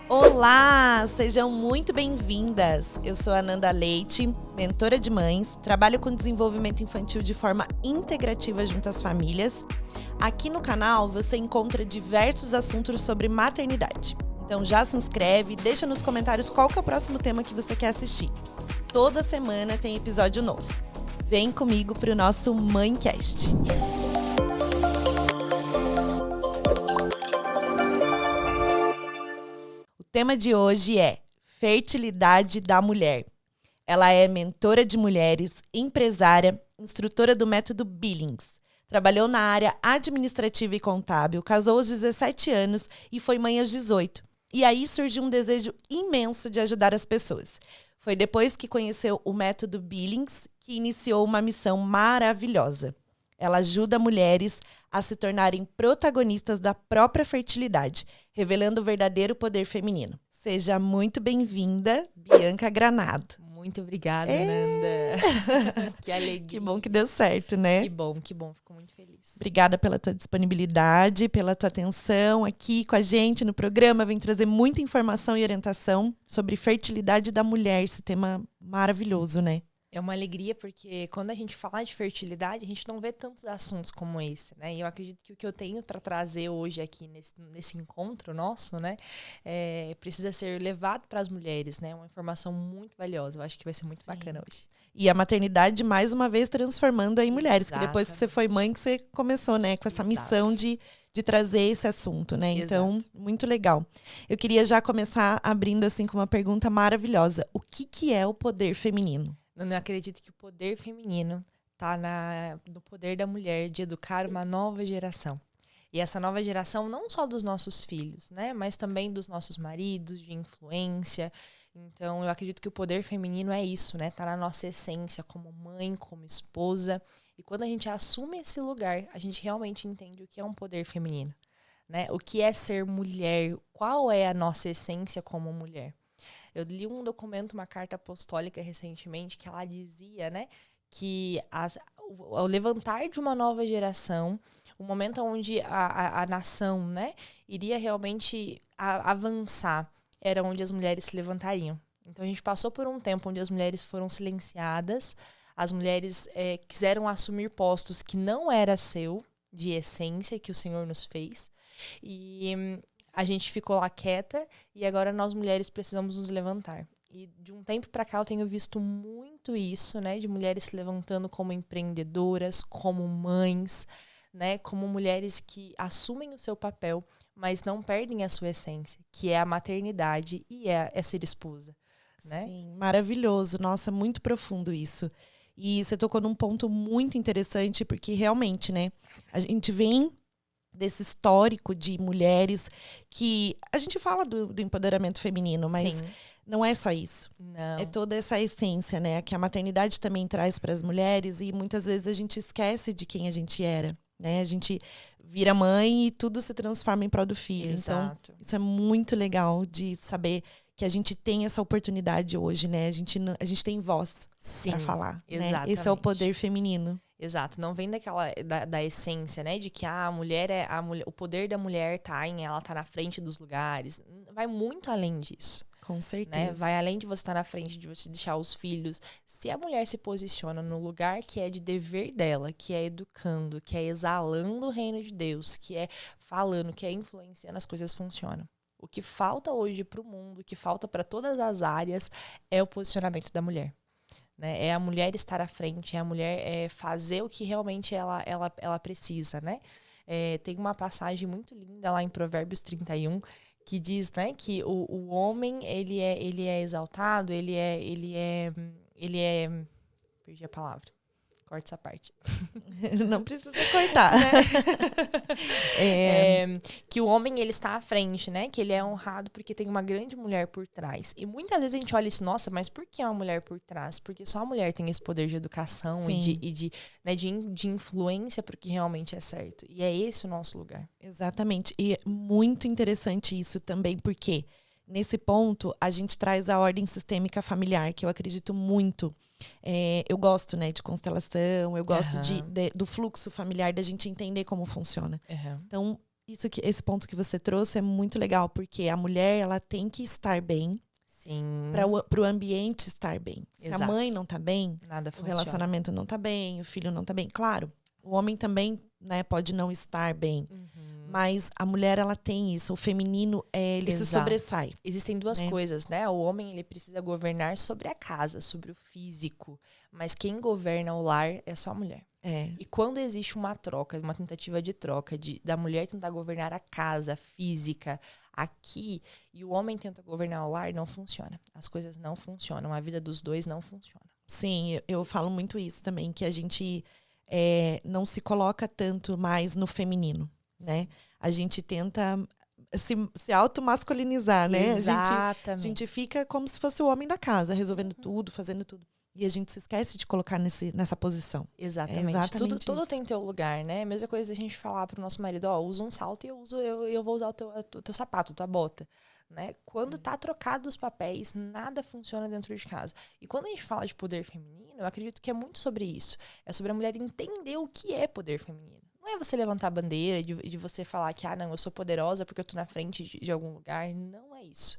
Olá, sejam muito bem-vindas. Eu sou a Nanda Leite, mentora de mães, trabalho com desenvolvimento infantil de forma integrativa junto às famílias. Aqui no canal você encontra diversos assuntos sobre maternidade. Então já se inscreve, deixa nos comentários qual que é o próximo tema que você quer assistir. Toda semana tem episódio novo. Vem comigo para o nosso Mãecast. O tema de hoje é fertilidade da mulher. Ela é mentora de mulheres, empresária, instrutora do método Billings. Trabalhou na área administrativa e contábil, casou aos 17 anos e foi mãe aos 18. E aí surgiu um desejo imenso de ajudar as pessoas. Foi depois que conheceu o método Billings que iniciou uma missão maravilhosa. Ela ajuda mulheres a se tornarem protagonistas da própria fertilidade, revelando o verdadeiro poder feminino. Seja muito bem-vinda, Bianca Granado. Muito obrigada, Nanda. Que alegria. Que bom que deu certo, né? Que bom. Fico muito feliz. Obrigada pela tua disponibilidade, pela tua atenção aqui com a gente no programa. Vem trazer muita informação e orientação sobre fertilidade da mulher, esse tema maravilhoso, né? É uma alegria porque quando a gente fala de fertilidade, a gente não vê tantos assuntos como esse, né? E eu acredito que o que eu tenho para trazer hoje aqui nesse encontro nosso, né, precisa ser levado para as mulheres, né? Uma informação muito valiosa. Eu acho que vai ser muito bacana hoje. E a maternidade, mais uma vez, transformando aí mulheres. Que depois que você Exatamente. foi mãe, que você começou, né, com essa missão de trazer esse assunto, né? Então, muito legal. Eu queria já começar abrindo assim com uma pergunta maravilhosa. O que é o poder feminino? Eu acredito que o poder feminino está no poder da mulher de educar uma nova geração. E essa nova geração não só dos nossos filhos, né, mas também dos nossos maridos, de influência. Então, eu acredito que o poder feminino é isso, né? Tá na nossa essência como mãe, como esposa. E quando a gente assume esse lugar, a gente realmente entende o que é um poder feminino, né? O que é ser mulher, qual é a nossa essência como mulher. Eu li um documento, uma carta apostólica recentemente, que ela dizia, né, que ao levantar de uma nova geração, o momento onde a nação, né, iria realmente avançar, era onde as mulheres se levantariam. Então a gente passou por um tempo onde as mulheres foram silenciadas, as mulheres quiseram assumir postos que não era seu, de essência, que o Senhor nos fez, e a gente ficou lá quieta e agora nós mulheres precisamos nos levantar. E de um tempo para cá eu tenho visto muito isso, né? De mulheres se levantando como empreendedoras, como mães, né? Como mulheres que assumem o seu papel, mas não perdem a sua essência, que é a maternidade e é ser esposa, né? Sim, maravilhoso. Nossa, muito profundo isso. E você tocou num ponto muito interessante, porque realmente, né? A gente vem desse histórico de mulheres que... A gente fala do empoderamento feminino, mas Sim. Não é só isso. Não. É toda essa essência, né? Que a maternidade também traz para as mulheres e muitas vezes a gente esquece de quem a gente era, né? A gente vira mãe e tudo se transforma em prol do filho. Exato. Então, isso é muito legal de saber que a gente tem essa oportunidade hoje, né? A gente tem voz para falar, né? Esse é o poder feminino. Exato, não vem da essência, né, de que a mulher o poder da mulher ela tá na frente dos lugares. Vai muito além disso. Com certeza. Né? Vai além de você estar na frente, de você deixar os filhos. Se a mulher se posiciona no lugar que é de dever dela, que é educando, que é exalando o reino de Deus, que é falando, que é influenciando, as coisas funcionam. O que falta hoje para o mundo, o que falta para todas as áreas é o posicionamento da mulher. Né? É a mulher estar à frente, é a mulher fazer o que realmente ela precisa, né? Tem uma passagem muito linda lá em Provérbios 31, que diz, né, que o homem, ele é exaltado, ele é... Perdi a palavra. Corta essa parte. Não precisa cortar. Né? Que o homem, ele está à frente, né? Que ele é honrado porque tem uma grande mulher por trás. E muitas vezes a gente olha isso, nossa, mas por que uma mulher por trás? Porque só a mulher tem esse poder de educação de influência para o que realmente é certo. E é esse o nosso lugar. Exatamente. E é muito interessante isso também, porque nesse ponto, a gente traz a ordem sistêmica familiar, que eu acredito muito. Eu gosto, né, de constelação, eu gosto do fluxo familiar, da gente entender como funciona. Uhum. Então, esse ponto que você trouxe é muito legal, porque a mulher, ela tem que estar bem. Sim. Para o ambiente estar bem. Se Exato. a mãe não tá bem, Nada o funciona. relacionamento não tá bem, o filho não tá bem. Claro, o homem também, né, pode não estar bem. Mas a mulher, ela tem isso. O feminino, ele se sobressai. Existem duas coisas, né? O homem, ele precisa governar sobre a casa, sobre o físico. Mas quem governa o lar é só a mulher. E quando existe uma troca, uma tentativa de troca, da mulher tentar governar a casa física aqui, e o homem tenta governar o lar, não funciona. As coisas não funcionam. A vida dos dois não funciona. Sim, eu falo muito isso também, que a gente não se coloca tanto mais no feminino, né? A gente tenta se automasculinizar, né? Exatamente. A gente fica como se fosse o homem da casa, resolvendo tudo, fazendo tudo. E a gente se esquece de colocar nessa posição. Exatamente. Tudo tem teu lugar, né? Mesma coisa a gente falar pro nosso marido, ó, usa um salto e eu vou usar o teu sapato, tua bota. Né? Quando tá trocado os papéis, nada funciona dentro de casa. E quando a gente fala de poder feminino, eu acredito que é muito sobre isso. É sobre a mulher entender o que é poder feminino. Não é você levantar a bandeira de você falar que, não, eu sou poderosa porque eu tô na frente de algum lugar. Não é isso.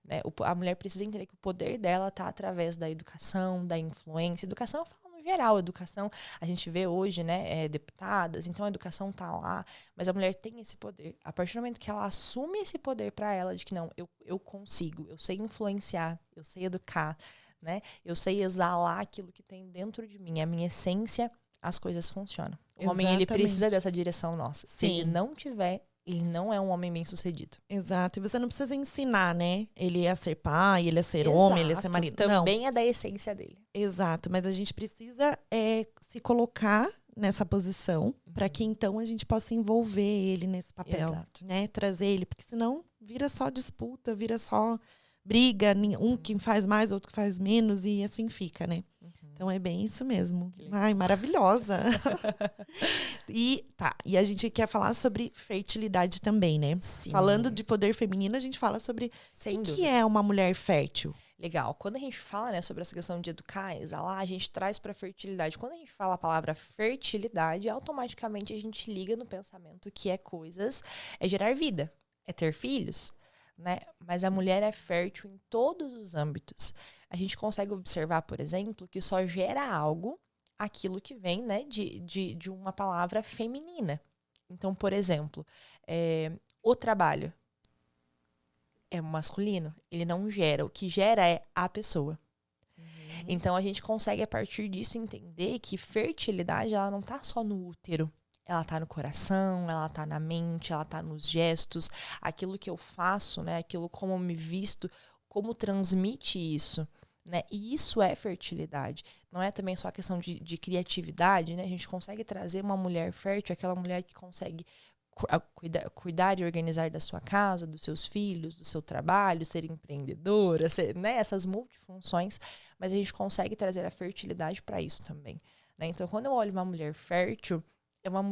Né? A mulher precisa entender que o poder dela está através da educação, da influência. Educação eu falo no geral, educação a gente vê hoje, né, deputadas, então a educação está lá, mas a mulher tem esse poder. A partir do momento que ela assume esse poder para ela, de que não, eu consigo, eu sei influenciar, eu sei educar, né, eu sei exalar aquilo que tem dentro de mim, a minha essência, as coisas funcionam. O homem, ele precisa dessa direção nossa. Sim. Se ele não tiver, ele não é um homem bem-sucedido. Exato. E você não precisa ensinar, né? Ele a ser pai, ele a ser homem, ele a ser marido. Também é da essência dele. Exato. Mas a gente precisa se colocar nessa posição para que então a gente possa envolver ele nesse papel. Exato. Né? Trazer ele. Porque senão vira só disputa, vira só briga. Um que faz mais, outro que faz menos e assim fica, né? Então é bem isso mesmo. Ai, maravilhosa. E a gente quer falar sobre fertilidade também, né? Sim. Falando de poder feminino, a gente fala sobre o que é uma mulher fértil. Legal. Quando a gente fala, né, sobre essa questão de educar, exalar, a gente traz para fertilidade. Quando a gente fala a palavra fertilidade, automaticamente a gente liga no pensamento que é gerar vida, é ter filhos. Né? Mas a mulher é fértil em todos os âmbitos. A gente consegue observar, por exemplo, que só gera algo aquilo que vem, né, de uma palavra feminina. Então, por exemplo, o trabalho é masculino, ele não gera. O que gera é a pessoa. Então, a gente consegue, a partir disso, entender que fertilidade, ela não está só no útero. Ela tá no coração, ela tá na mente, ela tá nos gestos, aquilo que eu faço, né? Aquilo como eu me visto, como transmite isso, né? E isso é fertilidade. Não é também só a questão de criatividade, né? A gente consegue trazer uma mulher fértil, aquela mulher que consegue cuidar e organizar da sua casa, dos seus filhos, do seu trabalho, ser empreendedora, né? Essas multifunções, mas a gente consegue trazer a fertilidade para isso também, né? Então, quando eu olho uma mulher fértil,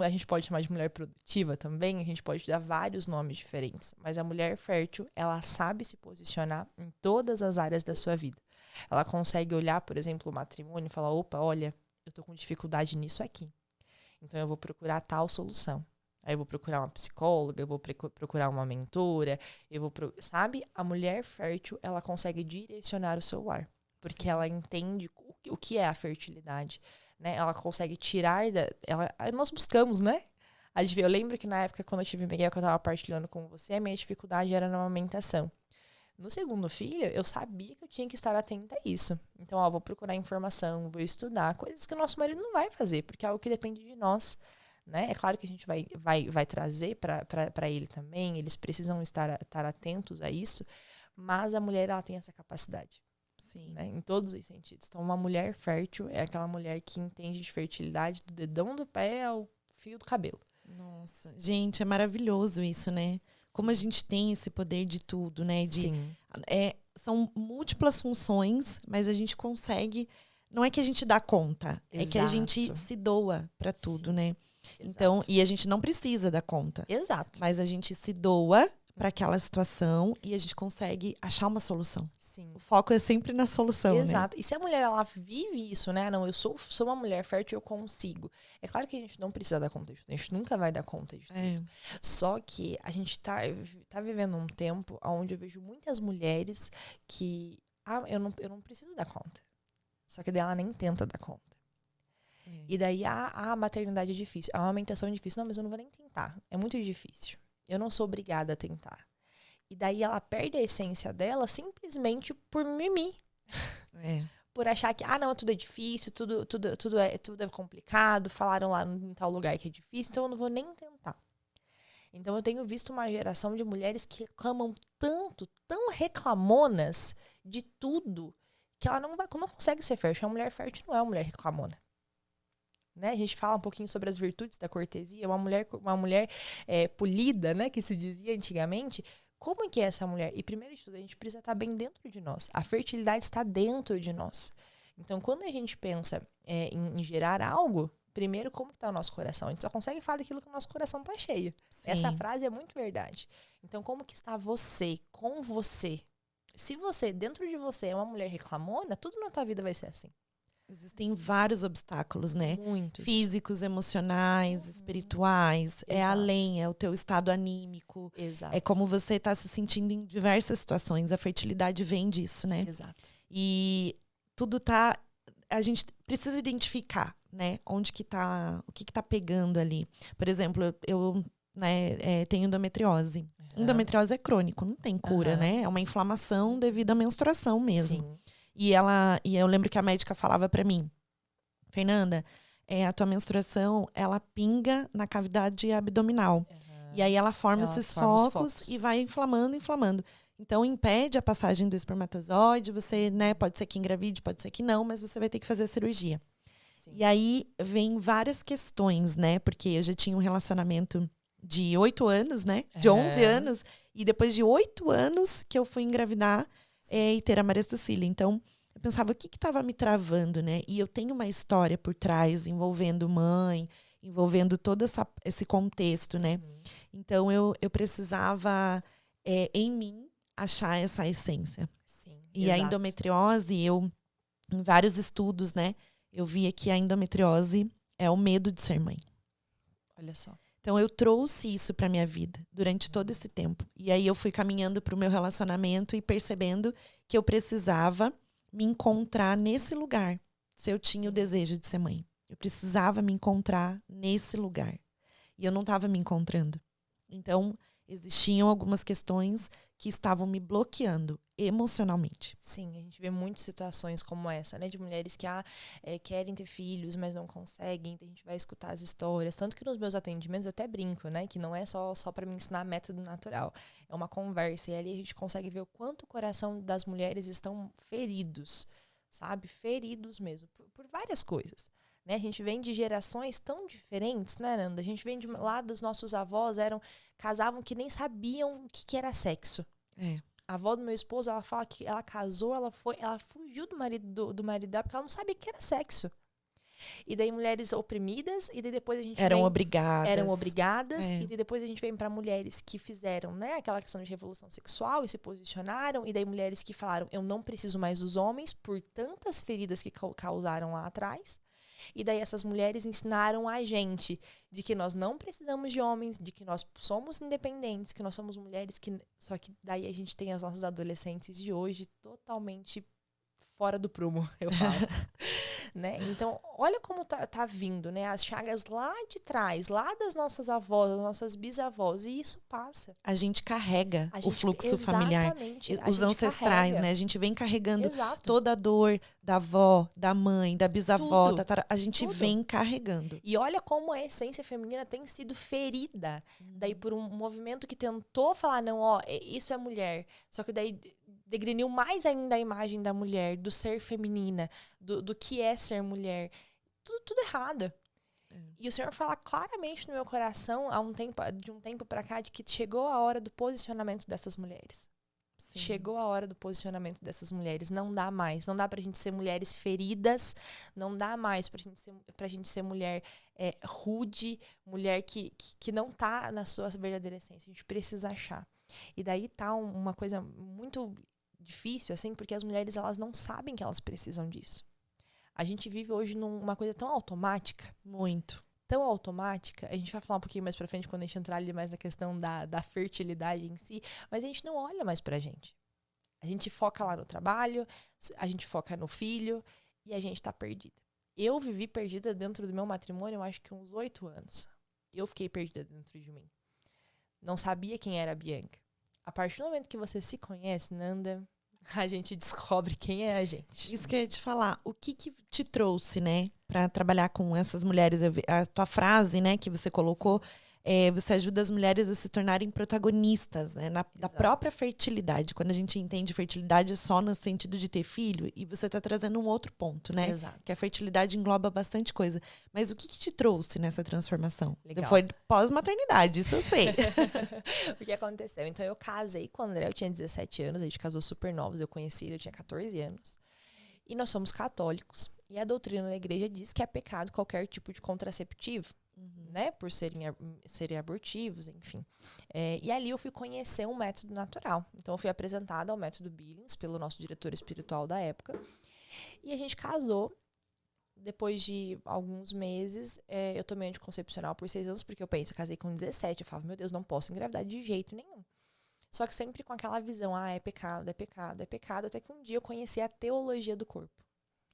a gente pode chamar de mulher produtiva também, a gente pode dar vários nomes diferentes, mas a mulher fértil, ela sabe se posicionar em todas as áreas da sua vida. Ela consegue olhar, por exemplo, o matrimônio e falar, opa, olha, eu tô com dificuldade nisso aqui, então eu vou procurar tal solução. Aí eu vou procurar uma psicóloga, eu vou procurar uma mentora, sabe? A mulher fértil, ela consegue direcionar o seu lar, porque Sim. ela entende o que é a fertilidade. Né? Ela consegue tirar nós buscamos, né? Eu lembro que na época, quando eu tive Miguel, que eu estava partilhando com você, a minha dificuldade era na amamentação. No segundo filho, eu sabia que eu tinha que estar atenta a isso. Então, vou procurar informação, vou estudar, coisas que o nosso marido não vai fazer, porque é algo que depende de nós. Né? É claro que a gente vai trazer para ele também, eles precisam estar atentos a isso, mas a mulher, ela tem essa capacidade. Sim. Né? Em todos os sentidos. Então, uma mulher fértil é aquela mulher que entende de fertilidade do dedão do pé ao fio do cabelo. Nossa, gente, é maravilhoso isso, né? Como a gente tem esse poder de tudo, né? Sim. São múltiplas funções, mas a gente consegue... Não é que a gente dá conta, Exato. É que a gente se doa para tudo, Sim. né? Exato. Então, e a gente não precisa dar conta. Exato. Mas a gente se doa para aquela situação e a gente consegue achar uma solução. Sim. O foco é sempre na solução, Exato. né? E se a mulher, ela vive isso, né? Não, eu sou uma mulher fértil, eu consigo. É claro que a gente não precisa dar conta de tudo. A gente nunca vai dar conta de tudo. É. Só que a gente tá vivendo um tempo onde eu vejo muitas mulheres que... eu não preciso dar conta. Só que daí ela nem tenta dar conta. E daí, a maternidade é difícil. A amamentação é difícil. Não, mas eu não vou nem tentar. É muito difícil. Eu não sou obrigada a tentar. E daí ela perde a essência dela simplesmente por mimimi. Por achar que, não, tudo é difícil, tudo é complicado, falaram lá em tal lugar que é difícil, então eu não vou nem tentar. Então eu tenho visto uma geração de mulheres que reclamam tanto, tão reclamonas de tudo, que ela não consegue ser fértil. A mulher fértil não é uma mulher reclamona. Né? A gente fala um pouquinho sobre as virtudes da cortesia, uma mulher polida, né, que se dizia antigamente. Como é que é essa mulher? E primeiro de tudo, a gente precisa estar bem dentro de nós. A fertilidade está dentro de nós. Então, quando a gente pensa em gerar algo, primeiro, como está o nosso coração? A gente só consegue falar daquilo que o nosso coração está cheio. Sim. Essa frase é muito verdade. Então, como que está você, com você? Se você, dentro de você, é uma mulher reclamona, tudo na tua vida vai ser assim. Existem vários obstáculos, né? Muitos. Físicos, emocionais, espirituais. Exato. É além, é o teu estado anímico. Exato. É como você está se sentindo em diversas situações. A fertilidade vem disso, né? Exato. E tudo tá... A gente precisa identificar, né? Onde que tá... O que tá pegando ali. Por exemplo, eu tenho endometriose. Endometriose é crônico, não tem cura, né? É uma inflamação devido à menstruação mesmo. Sim. E eu lembro que a médica falava pra mim, Fernanda, a tua menstruação, ela pinga na cavidade abdominal. E aí ela forma esses focos e vai inflamando. Então, impede a passagem do espermatozoide. Você, né, pode ser que engravide, pode ser que não, mas você vai ter que fazer a cirurgia. Sim. E aí, vem várias questões, né? Porque eu já tinha um relacionamento de 8 anos, né? De 11 anos. E depois de 8 anos que eu fui engravidar, e ter a Maria Cecília. Então, eu pensava, o que estava me travando, né? E eu tenho uma história por trás, envolvendo mãe, envolvendo todo esse contexto, né? Então, eu precisava, em mim, achar essa essência. Sim, e exato. A endometriose, em vários estudos, né? Eu via que a endometriose é o medo de ser mãe. Olha só. Então, eu trouxe isso para minha vida durante todo esse tempo. E aí, eu fui caminhando para o meu relacionamento e percebendo que eu precisava me encontrar nesse lugar. Se eu tinha o desejo de ser mãe. Eu precisava me encontrar nesse lugar. E eu não estava me encontrando. Então, existiam algumas questões que estavam me bloqueando emocionalmente. Sim, a gente vê muitas situações como essa, né? De mulheres que querem ter filhos, mas não conseguem. A gente vai escutar as histórias. Tanto que nos meus atendimentos eu até brinco, né? Que não é só para me ensinar método natural. É uma conversa. E ali a gente consegue ver o quanto o coração das mulheres estão feridos, sabe? Feridos mesmo, por várias coisas. Né? A gente vem de gerações tão diferentes, né, Nanda? A gente vem de lá dos nossos avós, casavam que nem sabiam o que era sexo. A avó do meu esposo, ela fala que ela casou, ela fugiu do marido dela porque ela não sabia o que era sexo. E daí mulheres oprimidas, e daí depois a gente eram obrigadas. E daí depois a gente vem para mulheres que fizeram, né, aquela questão de revolução sexual e se posicionaram, e daí mulheres que falaram, eu não preciso mais dos homens por tantas feridas que causaram lá atrás. E daí essas mulheres ensinaram a gente de que nós não precisamos de homens, de que nós somos independentes, que nós somos mulheres, só que daí a gente tem as nossas adolescentes de hoje totalmente fora do prumo, eu falo. Né? Então, olha como tá vindo, né? As chagas lá de trás, lá das nossas avós, das nossas bisavós, e isso passa. A gente carrega o fluxo familiar. Os ancestrais, carrega, né? A gente vem carregando toda a dor da avó, da mãe, da bisavó, a gente vem carregando. E olha como a essência feminina tem sido ferida. Daí por um movimento que tentou falar, não, isso é mulher. Só que daí degriniu mais ainda a imagem da mulher, do ser feminina, do que é ser mulher. Tudo errado. E o Senhor fala claramente no meu coração, de um tempo pra cá, de que chegou a hora do posicionamento dessas mulheres. Sim. Chegou a hora do posicionamento dessas mulheres. Não dá mais. Não dá pra gente ser mulheres feridas. Não dá mais pra gente ser mulher rude, mulher que não tá na sua verdadeira essência. A gente precisa achar. E daí tá uma coisa muito difícil, assim, porque as mulheres, elas não sabem que elas precisam disso. A gente vive hoje numa coisa tão automática. Muito. Tão automática. A gente vai falar um pouquinho mais pra frente quando a gente entrar ali mais na questão da fertilidade em si. Mas a gente não olha mais pra gente. A gente foca lá no trabalho, a gente foca no filho e a gente tá perdida. Eu vivi perdida dentro do meu matrimônio, eu acho que uns 8 anos. Eu fiquei perdida dentro de mim. Não sabia quem era a Bianca. A partir do momento que você se conhece, Nanda, a gente descobre quem é a gente. Isso que eu ia te falar. O que te trouxe, né, para trabalhar com essas mulheres? A tua frase, né, que você colocou, você ajuda as mulheres a se tornarem protagonistas, né, da própria fertilidade. Quando a gente entende fertilidade só no sentido de ter filho, e você está trazendo um outro ponto, né? Exato. Que a fertilidade engloba bastante coisa. Mas o que te trouxe nessa transformação? Legal. Foi pós-maternidade, isso eu sei. O que aconteceu? Então, eu casei com o André, eu tinha 17 anos, a gente casou super novos, eu conheci ele, eu tinha 14 anos. E nós somos católicos. E a doutrina da igreja diz que é pecado qualquer tipo de contraceptivo, né? Por serem abortivos, enfim. E ali eu fui conhecer um método natural. Então, eu fui apresentada ao método Billings pelo nosso diretor espiritual da época. E a gente casou. Depois de alguns meses, eu tomei anticoncepcional por 6 anos, porque eu casei com 17. Eu falava, meu Deus, não posso engravidar de jeito nenhum. Só que sempre com aquela visão, é pecado, é pecado, é pecado. Até que um dia eu conheci a teologia do corpo,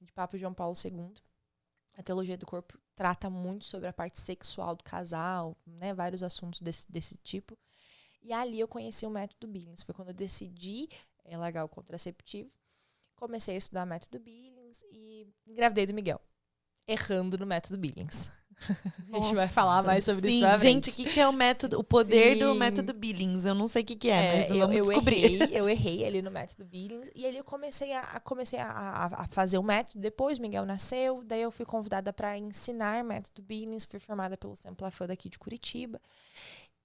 de Papa João Paulo II. A teologia do corpo trata muito sobre a parte sexual do casal, né, vários assuntos desse tipo. E ali eu conheci o método Billings. Foi quando eu decidi largar o contraceptivo. Comecei a estudar o método Billings e engravidei do Miguel. Errando no método Billings. A gente vai falar mais sobre isso pra frente. Gente, o que é o método, o poder do método Billings? Eu não sei o que é, mas vamos descobrir. Eu errei ali no método Billings e ali eu comecei a fazer o método. Depois Miguel nasceu, daí eu fui convidada para ensinar método Billings, fui formada pelo Semplafã daqui de Curitiba.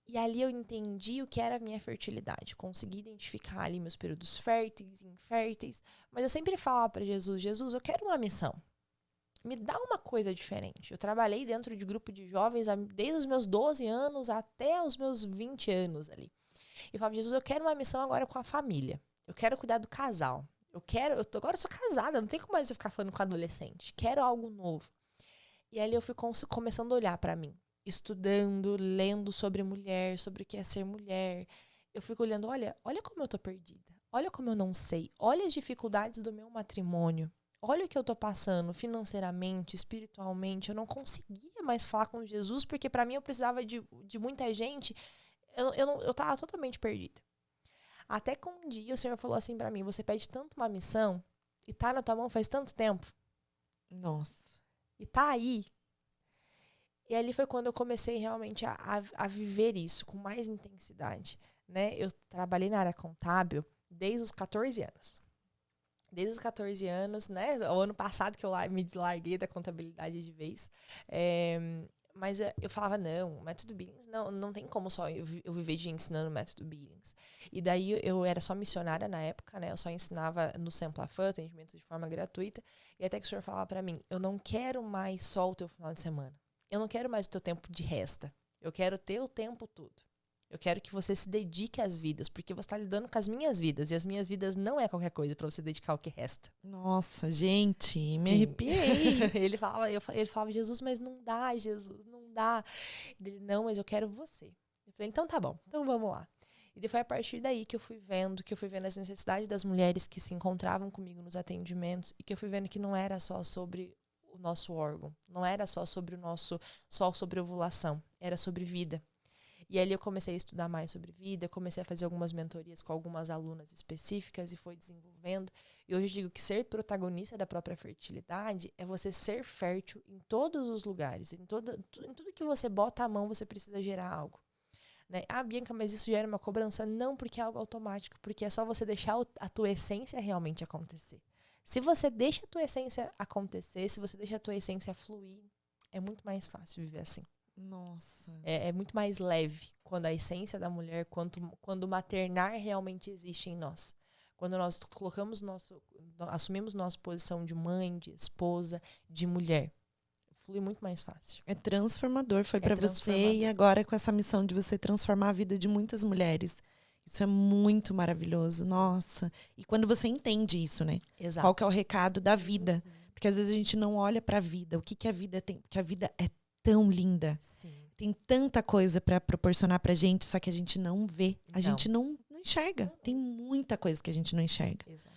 E ali eu entendi o que era a minha fertilidade. Consegui identificar ali meus períodos férteis e inférteis. Mas eu sempre falava para Jesus, eu quero uma missão. Me dá uma coisa diferente. Eu trabalhei dentro de grupo de jovens desde os meus 12 anos até os meus 20 anos ali. E eu falava, Jesus, eu quero uma missão agora com a família. Eu quero cuidar do casal. Agora eu sou casada, não tem como mais eu ficar falando com adolescente. Quero algo novo. E ali eu fui começando a olhar para mim. Estudando, lendo sobre mulher, sobre o que é ser mulher. Eu fico olhando, olha como eu tô perdida. Olha como eu não sei. Olha as dificuldades do meu matrimônio. Olha o que eu tô passando financeiramente, espiritualmente. Eu não conseguia mais falar com Jesus, porque para mim eu precisava de muita gente. Eu tava totalmente perdida. Até que um dia o Senhor falou assim para mim, você pede tanto uma missão e tá na tua mão faz tanto tempo. Nossa. E tá aí. E ali foi quando eu comecei realmente a viver isso com mais intensidade, né? Eu trabalhei na área contábil desde os 14 anos. Desde os 14 anos, né? O ano passado que eu me deslarguei da contabilidade de vez. Mas eu falava, não, método Billings, não tem como só eu viver de ensinando método Billings. E daí eu era só missionária na época, né? Eu só ensinava no Semplafã, atendimento de forma gratuita. E até que o senhor falava pra mim, eu não quero mais só o teu final de semana. Eu não quero mais o teu tempo de resta. Eu quero ter o tempo todo. Eu quero que você se dedique às vidas, porque você está lidando com as minhas vidas. E as minhas vidas não é qualquer coisa para você dedicar o que resta. Nossa, gente, me arrepiei. Ele falava, Jesus, mas não dá, Jesus, não dá. Ele, não, mas eu quero você. Eu falei, então tá bom, então vamos lá. E foi a partir daí que eu fui vendo as necessidades das mulheres que se encontravam comigo nos atendimentos e que eu fui vendo que não era só sobre o nosso órgão, não era só sobre sobre ovulação, era sobre vida. E ali eu comecei a estudar mais sobre vida, comecei a fazer algumas mentorias com algumas alunas específicas e foi desenvolvendo. E hoje eu digo que ser protagonista da própria fertilidade é você ser fértil em todos os lugares. Em tudo que você bota a mão, você precisa gerar algo. Né? Ah, Bianca, mas isso gera uma cobrança? Não, porque é algo automático, porque é só você deixar a tua essência realmente acontecer. Se você deixa a tua essência acontecer, se você deixa a tua essência fluir, é muito mais fácil viver assim. Nossa. É muito mais leve quando a essência da mulher, quando o maternar realmente existe em nós. Quando nós assumimos nossa posição de mãe, de esposa, de mulher. Flui muito mais fácil. É transformador, foi para você e agora com essa missão de você transformar a vida de muitas mulheres Isso é muito maravilhoso, nossa. E quando você entende isso, né? Exato. Qual que é o recado da vida? Porque às vezes a gente não olha pra vida. O que que a vida tem? Porque a vida é tão linda. Sim. Tem tanta coisa pra proporcionar pra gente, só que a gente não vê. A Não. gente não enxerga. Tem muita coisa que a gente não enxerga. Exato.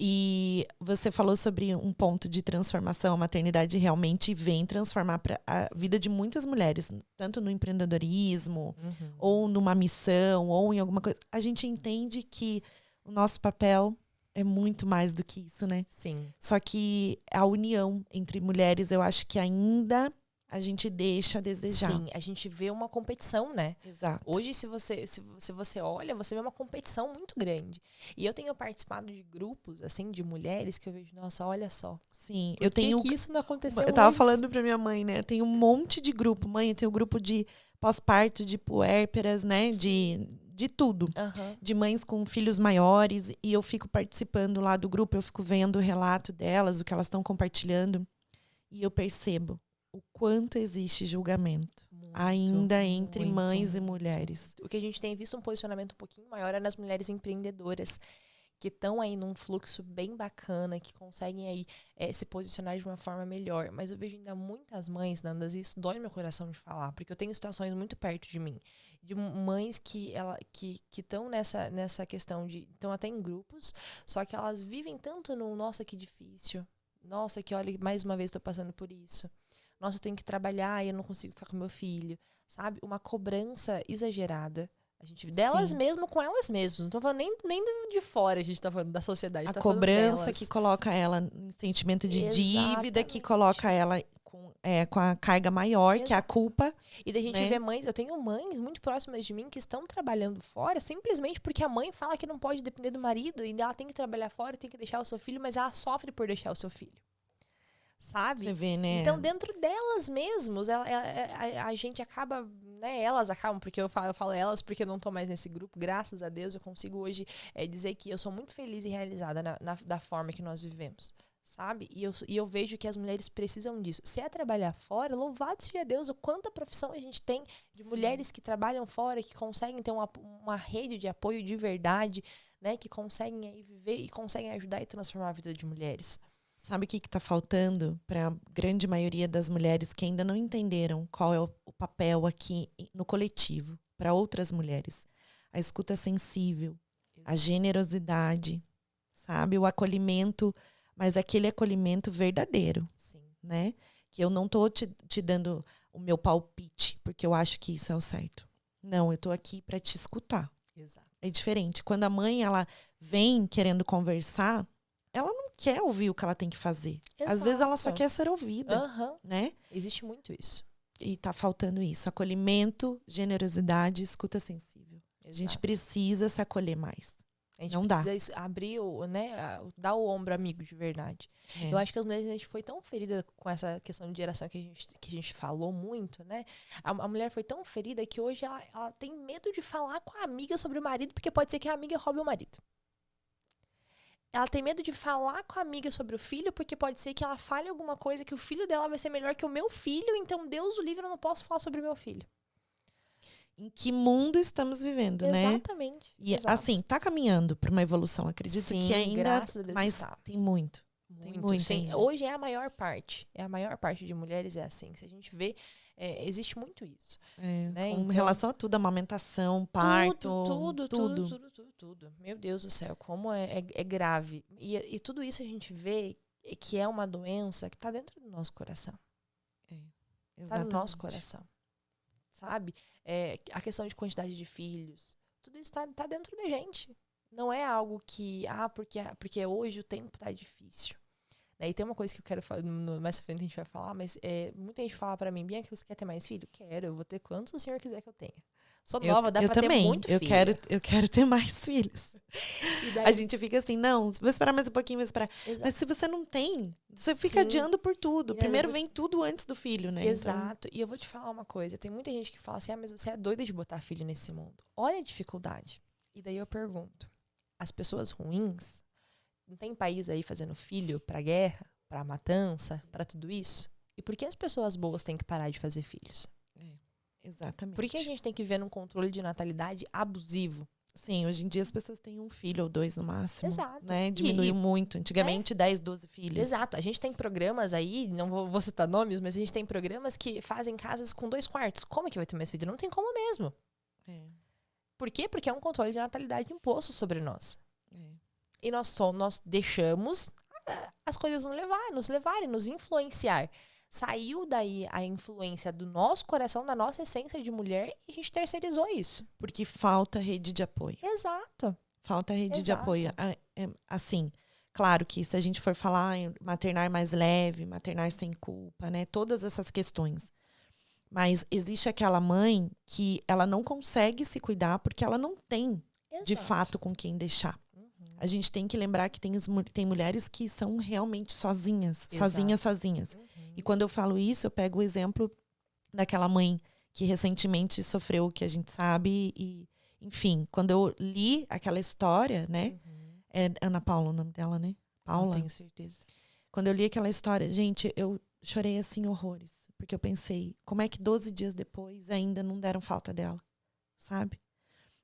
E você falou sobre um ponto de transformação. A maternidade realmente vem transformar a vida de muitas mulheres, tanto no empreendedorismo, ou numa missão, ou em alguma coisa. A gente entende que o nosso papel é muito mais do que isso, né? Sim. Só que a união entre mulheres, eu acho que ainda a gente deixa a desejar. Sim, a gente vê uma competição, né? Exato. Hoje, se você olha, você vê uma competição muito grande. E eu tenho participado de grupos, assim, de mulheres que eu vejo, nossa, olha só. Sim, Por que isso não aconteceu Eu tava antes? falando pra minha mãe, né? Tem um monte de grupo. Mãe, eu tenho um grupo de pós-parto, de puérperas, né? De tudo. Aham. De mães com filhos maiores. E eu fico participando lá do grupo, eu fico vendo o relato delas, o que elas estão compartilhando. E eu percebo o quanto existe julgamento. Muito, Ainda entre muito, mães e muito. mulheres. O que a gente tem visto um posicionamento um pouquinho maior é nas mulheres empreendedoras, que estão aí num fluxo bem bacana, que conseguem aí se posicionar de uma forma melhor. Mas eu vejo ainda muitas mães, Nandas, e isso dói no meu coração de falar, porque eu tenho situações muito perto de mim, de mães que estão nessa questão de... Estão até em grupos, só que elas vivem tanto no, nossa, que difícil. Nossa, que olha, mais uma vez estou passando por isso. Nossa, eu tenho que trabalhar e eu não consigo ficar com meu filho. Sabe? Uma cobrança exagerada. A gente delas Sim. mesmo com elas mesmas. Não tô falando nem de fora, a gente tá falando da sociedade. A tá cobrança falando delas. que coloca ela em sentimento de dívida, que Exatamente. coloca ela com a carga maior, que é a culpa. E daí a gente né? vê mães, eu tenho mães muito próximas de mim que estão trabalhando fora simplesmente porque a mãe fala que não pode depender do marido e ela tem que trabalhar fora, tem que deixar o seu filho, mas ela sofre por deixar o seu filho. Sabe? Você vê, né? Então, dentro delas mesmos, a gente acaba, né? Elas acabam, porque eu falo elas porque eu não tô mais nesse grupo. Graças a Deus, eu consigo hoje dizer que eu sou muito feliz e realizada da forma que nós vivemos, sabe? E eu vejo que as mulheres precisam disso. Se é trabalhar fora, louvado seja Deus, o quanta profissão a gente tem de mulheres que trabalham fora, que conseguem ter uma rede de apoio de verdade, né? Que conseguem aí viver e conseguem ajudar e transformar a vida de mulheres. Sabe o que está faltando para a grande maioria das mulheres que ainda não entenderam qual é o papel aqui no coletivo para outras mulheres? A escuta sensível, a generosidade, sabe? O acolhimento, mas aquele acolhimento verdadeiro, Sim. né? Que eu não tô te dando o meu palpite, porque eu acho que isso é o certo. Não, eu tô aqui para te escutar. Exato. É diferente. Quando a mãe, ela vem querendo conversar, ela não quer ouvir o que ela tem que fazer. Exato. Às vezes ela só quer ser ouvida, Uhum. né? Existe muito isso. E tá faltando isso. Acolhimento, generosidade, escuta sensível. Exato. A gente precisa se acolher mais. A gente não precisa abrir, dar o ombro amigo de verdade. É. Eu acho que as mulheres, a gente foi tão ferida com essa questão de geração que a gente falou muito, né? A mulher foi tão ferida que hoje ela tem medo de falar com a amiga sobre o marido, porque pode ser que a amiga roube o marido. Ela tem medo de falar com a amiga sobre o filho, porque pode ser que ela fale alguma coisa que o filho dela vai ser melhor que o meu filho, então Deus o livre, eu não posso falar sobre o meu filho. Em que mundo estamos vivendo, né? Exatamente. E exato. assim, tá caminhando para uma evolução. Acredito Sim, que ainda, graças a Deus mas está. tem muito. Tem muito Sim. ainda. Hoje é a maior parte. A maior parte de mulheres é assim. Se a gente vê, existe muito isso. Né? Com Então, relação a tudo, amamentação, parto, tudo. Meu Deus do céu, como é grave. E tudo isso a gente vê que é uma doença que está dentro do nosso coração. Está no nosso coração. Sabe? A questão de quantidade de filhos. Tudo isso tá dentro da gente. Não é algo que... porque hoje o tempo tá difícil. E tem uma coisa que eu quero falar, mais pra frente a gente vai falar, mas muita gente fala pra mim, Bianca, você quer ter mais filho? Quero, eu vou ter quantos o senhor quiser que eu tenha. Sou nova, dá pra também. ter muito filho. Eu quero ter mais filhos. Daí, a gente fica assim, não, vou esperar mais um pouquinho, vou esperar. Exato. Mas se você não tem, você fica adiando por tudo. Primeiro vem tudo antes do filho, né? Exato. Então... E eu vou te falar uma coisa, tem muita gente que fala assim, mas você é doida de botar filho nesse mundo. Olha a dificuldade. E daí eu pergunto, as pessoas ruins, não tem país aí fazendo filho pra guerra, pra matança, pra tudo isso? E por que as pessoas boas têm que parar de fazer filhos? Exatamente. Por que a gente tem que ver num controle de natalidade abusivo? Sim, hoje em dia as pessoas têm um filho ou 2 no máximo. Exato. Né? Diminuiu muito. Antigamente, 10, 12 filhos. Exato. A gente tem programas aí, não vou citar nomes, mas a gente tem programas que fazem casas com 2 quartos. Como que vai ter mais filho? Não tem como mesmo. Por quê? Porque é um controle de natalidade imposto sobre nós. E nós deixamos as coisas nos levarem, nos influenciar. Saiu daí a influência do nosso coração, da nossa essência de mulher, e a gente terceirizou isso. Porque falta rede de apoio. Exato. Falta rede de apoio. Assim, claro que se a gente for falar em maternar mais leve, maternar sem culpa, né? Todas essas questões. Mas existe aquela mãe que ela não consegue se cuidar porque ela não tem, de fato, com quem deixar. A gente tem que lembrar que tem mulheres que são realmente sozinhas. Sozinhas. E quando eu falo isso, eu pego o exemplo daquela mãe que recentemente sofreu o que a gente sabe. E, enfim, quando eu li aquela história, né? É Ana Paula o nome dela, né? Paula. Não tenho certeza. Quando eu li aquela história, gente, eu chorei assim horrores. Porque eu pensei, como é que 12 dias depois ainda não deram falta dela? Sabe?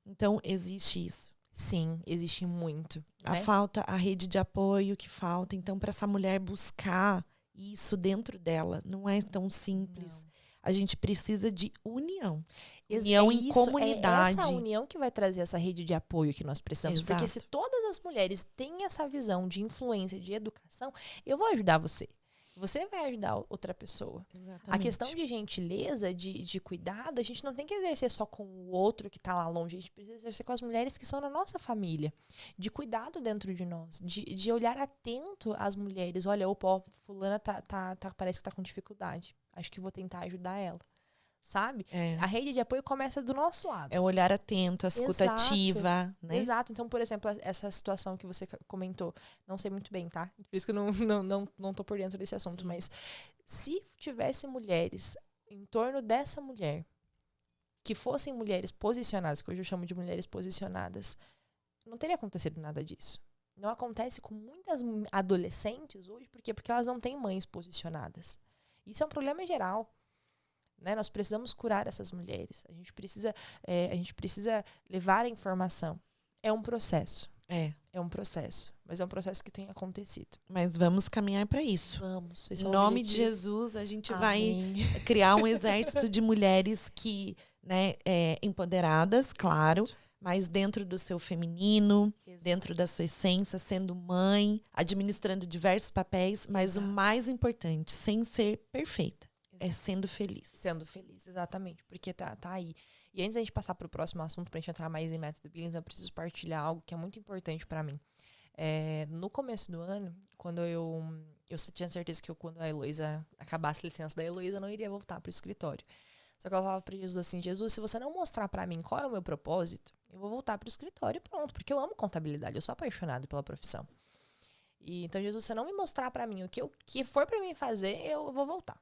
Então, existe isso. Sim, existe muito. Né? A rede de apoio que falta. Então, para essa mulher buscar isso dentro dela, não é tão simples. Não. A gente precisa de união. União em comunidade. É essa união que vai trazer essa rede de apoio que nós precisamos. Exato. Porque se todas as mulheres têm essa visão de influência, de educação, eu vou ajudar você. Você vai ajudar outra pessoa. Exatamente. A questão de gentileza, de cuidado, a gente não tem que exercer só com o outro que está lá longe. A gente precisa exercer com as mulheres que são na nossa família. De cuidado dentro de nós. De olhar atento às mulheres. Olha, opa, fulana parece que está com dificuldade. Acho que vou tentar ajudar ela. Sabe? A rede de apoio começa do nosso lado. É o olhar atento, a escuta ativa, né? Exato. Então, por exemplo, essa situação que você comentou, não sei muito bem, tá? Por isso que eu não tô por dentro desse assunto. Sim. Mas se tivesse mulheres em torno dessa mulher, que fossem mulheres posicionadas, que hoje eu chamo de mulheres posicionadas, não teria acontecido nada disso. Não acontece com muitas adolescentes hoje, por quê? Porque elas não têm mães posicionadas. Isso é um problema geral. Né? Nós precisamos curar essas mulheres. A gente precisa levar a informação. É um processo. É um processo. Mas é um processo que tem acontecido. Mas vamos caminhar para isso. Vamos. Em nome de Jesus, a gente vai criar um exército de mulheres que, né, empoderadas, claro, mas dentro do seu feminino, dentro da sua essência, sendo mãe, administrando diversos papéis, mas o mais importante, sem ser perfeita. É sendo feliz. Sendo feliz, exatamente. Porque tá aí. E antes da gente passar para o próximo assunto, pra gente entrar mais em método Billings, eu preciso partilhar algo que é muito importante para mim. No começo do ano, quando eu tinha certeza que quando a Heloísa acabasse a licença da Heloísa, eu não iria voltar pro escritório. Só que eu falava para Jesus assim, Jesus, se você não mostrar para mim qual é o meu propósito, eu vou voltar pro escritório e pronto. Porque eu amo contabilidade, eu sou apaixonada pela profissão. E então, Jesus, se você não me mostrar para mim o que for para mim fazer, eu vou voltar.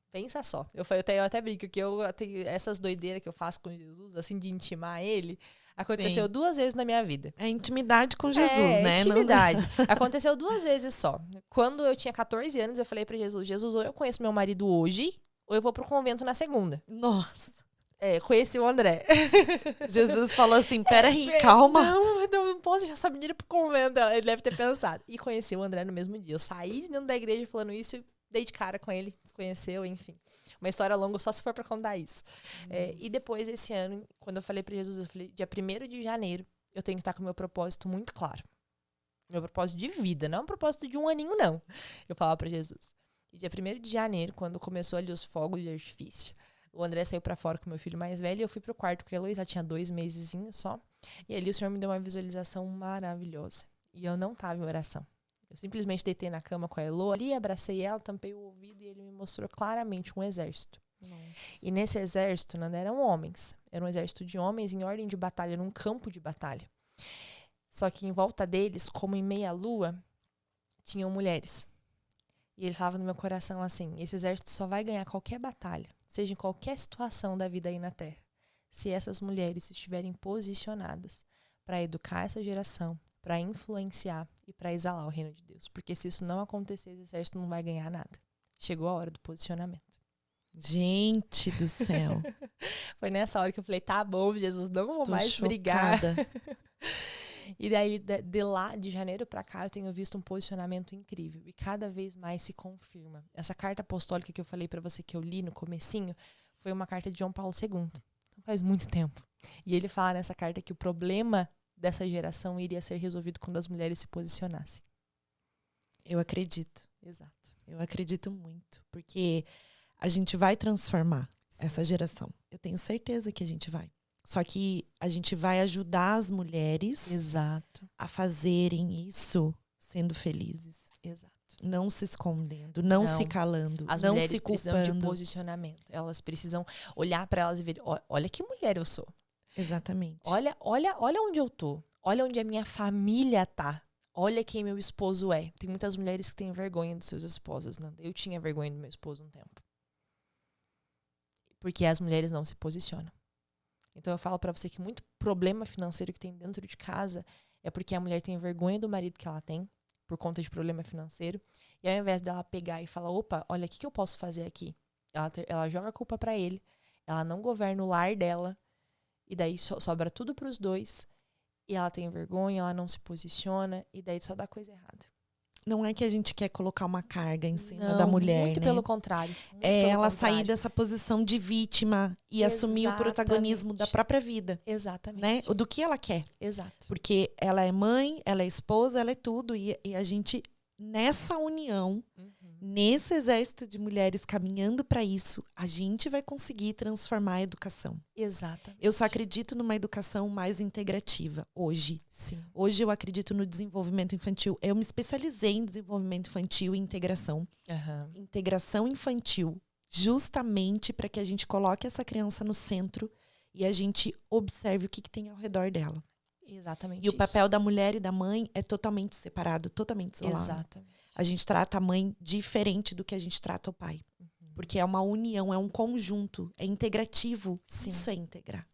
Pensa só. Eu até brinco que eu tenho essas doideiras que eu faço com Jesus, assim, de intimar ele, aconteceu Sim. 2 vezes na minha vida. É intimidade com Jesus, né? Intimidade. Aconteceu 2 vezes só. Quando eu tinha 14 anos, eu falei pra Jesus, ou eu conheço meu marido hoje, ou eu vou pro convento na segunda. Nossa. Conheci o André. Jesus falou assim, peraí, calma. Não posso deixar essa menina pro convento. Ele deve ter pensado. E conheci o André no mesmo dia. Eu saí de dentro da igreja falando isso e dei de cara com ele, se conheceu, enfim. Uma história longa só se for pra contar isso. E depois, esse ano, quando eu falei pra Jesus, eu falei, dia 1º de janeiro, eu tenho que estar com o meu propósito muito claro. Meu propósito de vida, não é um propósito de um aninho, não. Eu falava pra Jesus. E dia 1º de janeiro, quando começou ali os fogos de artifício, o André saiu pra fora com o meu filho mais velho e eu fui pro quarto com a Heloísa, tinha 2 mesezinhos só. E ali o Senhor me deu uma visualização maravilhosa. E eu não tava em oração. Eu simplesmente deitei na cama com a Elo ali, abracei ela, tampei o ouvido e ele me mostrou claramente um exército. Nossa. E nesse exército não eram homens, era um exército de homens em ordem de batalha, num campo de batalha. Só que em volta deles, como em meia-lua, tinham mulheres. E ele falava no meu coração assim, esse exército só vai ganhar qualquer batalha, seja em qualquer situação da vida aí na Terra, se essas mulheres estiverem posicionadas para educar essa geração, para influenciar e para exalar o reino de Deus. Porque se isso não acontecer, esse exército não vai ganhar nada. Chegou a hora do posicionamento. Gente do céu. Foi nessa hora que eu falei, tá bom, Jesus, não vou Tô mais brigar. chocada. E daí, de lá, de janeiro pra cá, eu tenho visto um posicionamento incrível. E cada vez mais se confirma. Essa carta apostólica que eu falei pra você que eu li no comecinho, foi uma carta de João Paulo II. Então faz muito tempo. E ele fala nessa carta que o problema dessa geração iria ser resolvido quando as mulheres se posicionassem. Eu acredito. Exato. Eu acredito muito. Porque a gente vai transformar essa geração. Eu tenho certeza que a gente vai. Só que a gente vai ajudar as mulheres Exato. a fazerem isso sendo felizes. Exato. Não se escondendo, não se calando, As não mulheres se precisam de culpando. posicionamento. Elas precisam olhar pra elas e ver, olha que mulher eu sou. Exatamente. Olha onde eu tô. Olha onde a minha família tá. Olha quem meu esposo é. Tem muitas mulheres que têm vergonha dos seus esposos, Nanda. Eu tinha vergonha do meu esposo um tempo. Porque as mulheres não se posicionam. Então eu falo pra você que muito problema financeiro que tem dentro de casa é porque a mulher tem vergonha do marido que ela tem, por conta de problema financeiro. E ao invés dela pegar e falar, opa, olha, o que eu posso fazer aqui? Ela joga a culpa pra ele. Ela não governa o lar dela. E daí sobra tudo pros dois. E ela tem vergonha, ela não se posiciona. E daí só dá coisa errada. Não é que a gente quer colocar uma carga em cima da mulher, muito né? Pelo contrário. É ela sair dessa posição de vítima e assumir o protagonismo da própria vida. Exatamente. Né? Do que ela quer. Exato. Porque ela é mãe, ela é esposa, ela é tudo. E a gente, nessa união, nesse exército de mulheres caminhando para isso, a gente vai conseguir transformar a educação. Exatamente. Eu só acredito numa educação mais integrativa hoje. Sim. Hoje eu acredito no desenvolvimento infantil. Eu me especializei em desenvolvimento infantil e integração. Integração infantil, justamente para que a gente coloque essa criança no centro e a gente observe o que tem ao redor dela. Exatamente. E o papel da mulher e da mãe é totalmente separado, totalmente isolado. Exatamente. A gente trata a mãe diferente do que a gente trata o pai. Porque é uma união, é um conjunto, é integrativo. Sim. Isso é integrar.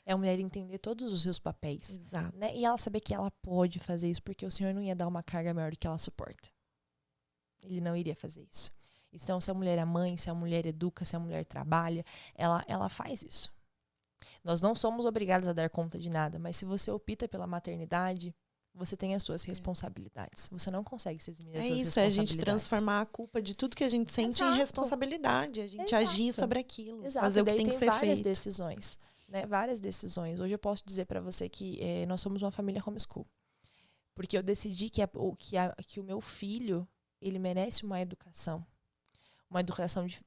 É a mulher entender todos os seus papéis. Exato. Né? E ela saber que ela pode fazer isso, porque o Senhor não ia dar uma carga maior do que ela suporta. Ele não iria fazer isso. Então, se a mulher é mãe, se a mulher educa, se a mulher trabalha, ela faz isso. Nós não somos obrigados a dar conta de nada, mas se você opta pela maternidade, você tem as suas responsabilidades. Você não consegue se eximir das suas responsabilidades. É isso, é a gente transformar a culpa de tudo que a gente sente em responsabilidade. A gente agir sobre aquilo, fazer o que tem que ser feito. Várias decisões, né? Várias decisões. Hoje eu posso dizer para você que nós somos uma família homeschool. Porque eu decidi que o meu filho, ele merece uma educação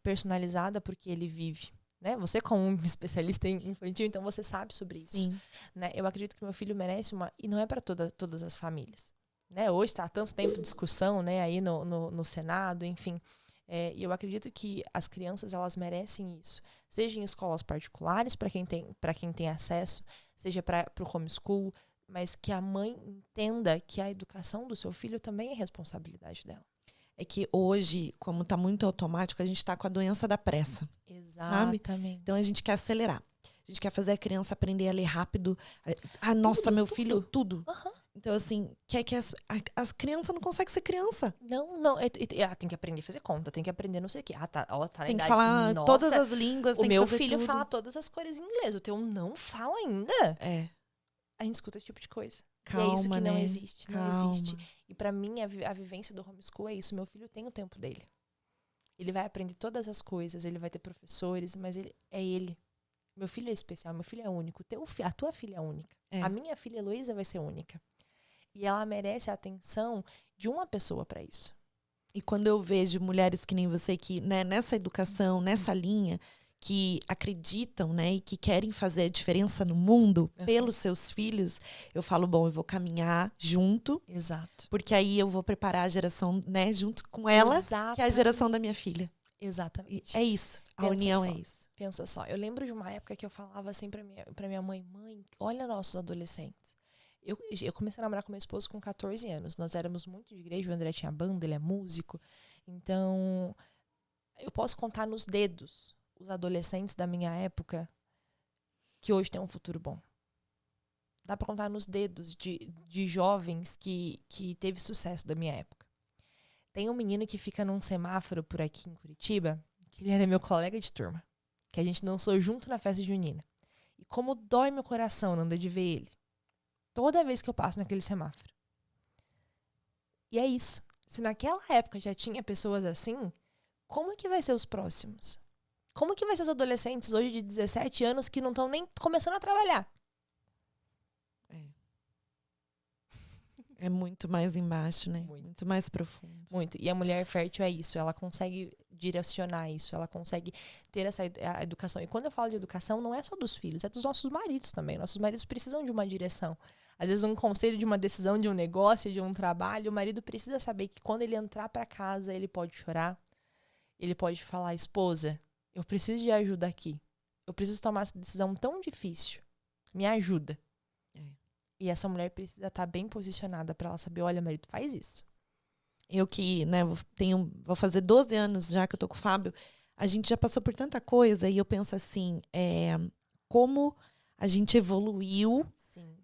personalizada porque ele vive. Né? Você, como um especialista em infantil, então você sabe sobre isso. Sim. Né? Eu acredito que meu filho merece e não é para todas as famílias. Né? Hoje está há tanto tempo de discussão, né? Aí no Senado, enfim. E eu acredito que as crianças, elas merecem isso. Seja em escolas particulares, para quem tem acesso, seja para o homeschool, mas que a mãe entenda que a educação do seu filho também é responsabilidade dela. É que hoje, como está muito automático, a gente está com a doença da pressa. Exatamente. Sabe? Então a gente quer acelerar. A gente quer fazer a criança aprender a ler rápido. Nossa, meu filho, tudo. Então, assim, quer que as crianças não conseguem ser criança. Não. Tem que aprender a fazer conta, tem que aprender não sei o quê. Tá na tem idade. Que falar todas as línguas. O tem meu que fazer filho tudo. fala todas as cores em inglês. O teu não fala ainda. A gente escuta esse tipo de coisa. Calma, e é isso que né? não existe. Calma. Não existe. E pra mim, a vivência do homeschool é isso. Meu filho tem o tempo dele. Ele vai aprender todas as coisas, ele vai ter professores, mas ele é ele. Meu filho é especial, meu filho é único. A tua filha é única. A minha filha Heloísa vai ser única. E ela merece a atenção de uma pessoa para isso. E quando eu vejo mulheres que nem você, que né, nessa educação, nessa linha, que acreditam, né, e que querem fazer a diferença no mundo pelos seus filhos, eu falo, bom, eu vou caminhar junto. Exato. Porque aí eu vou preparar a geração, né, junto com ela, que é a geração da minha filha. Exatamente. É isso. A união é isso. Pensa só. Eu lembro de uma época que eu falava assim pra minha mãe, olha nossos adolescentes. Eu comecei a namorar com meu esposo com 14 anos. Nós éramos muito de igreja, o André tinha banda, ele é músico. Então, eu posso contar nos dedos os adolescentes da minha época que hoje têm um futuro bom. Dá pra contar nos dedos de jovens que teve sucesso da minha época. Tem um menino que fica num semáforo por aqui em Curitiba, que ele era meu colega de turma. que a gente dançou junto na festa junina. E como dói meu coração, Nanda, de ver ele. Toda vez que eu passo naquele semáforo. E é isso. Se naquela época já tinha pessoas assim, como que vai ser os próximos? Como que vai ser os adolescentes hoje de 17 anos que não estão nem começando a trabalhar? É muito mais embaixo, né? Muito mais profundo. Muito. E a mulher fértil é isso. Ela consegue direcionar isso. Ela consegue ter essa a educação. E quando eu falo de educação, não é só dos filhos. É dos nossos maridos também. Nossos maridos precisam de uma direção. Às vezes um conselho de uma decisão, de um negócio, de um trabalho. O marido precisa saber que quando ele entrar para casa, ele pode chorar. Ele pode falar, esposa, eu preciso de ajuda aqui. Eu preciso tomar essa decisão tão difícil. Me ajuda. E essa mulher precisa estar bem posicionada para ela saber, olha, marido, faz isso. Eu que, né, vou fazer 12 anos já que eu tô com o Fábio, a gente já passou por tanta coisa e eu penso assim, como a gente evoluiu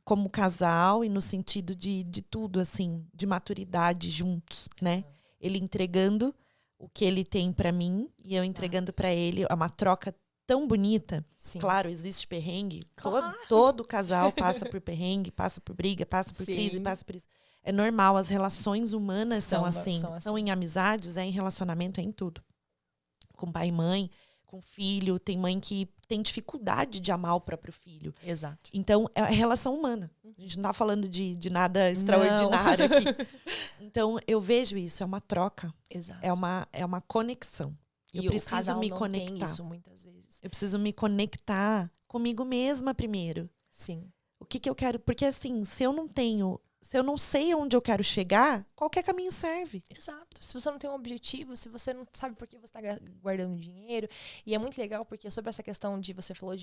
como casal e no sentido de tudo, assim, de maturidade juntos, né? Ele entregando o que ele tem para mim e eu entregando para ele, é uma troca tão bonita. Sim. Claro, existe perrengue. Claro. Todo casal passa por perrengue, passa por briga, passa por crise, passa por isso. É normal, as relações humanas são assim. São em amizades, é em relacionamento, é em tudo. Com pai e mãe, com filho. Tem mãe que tem dificuldade de amar o próprio filho. Exato. Então, é relação humana. A gente não tá falando de nada extraordinário aqui. Então, eu vejo isso, é uma troca. Exato. É uma conexão. E eu preciso o casal me não conectar. tem isso muitas vezes. Eu preciso me conectar comigo mesma primeiro. Sim. O que eu quero? Porque assim, se eu não sei onde eu quero chegar, qualquer caminho serve. Exato. Se você não tem um objetivo, se você não sabe por que você está guardando dinheiro. E é muito legal porque sobre essa questão de, você falou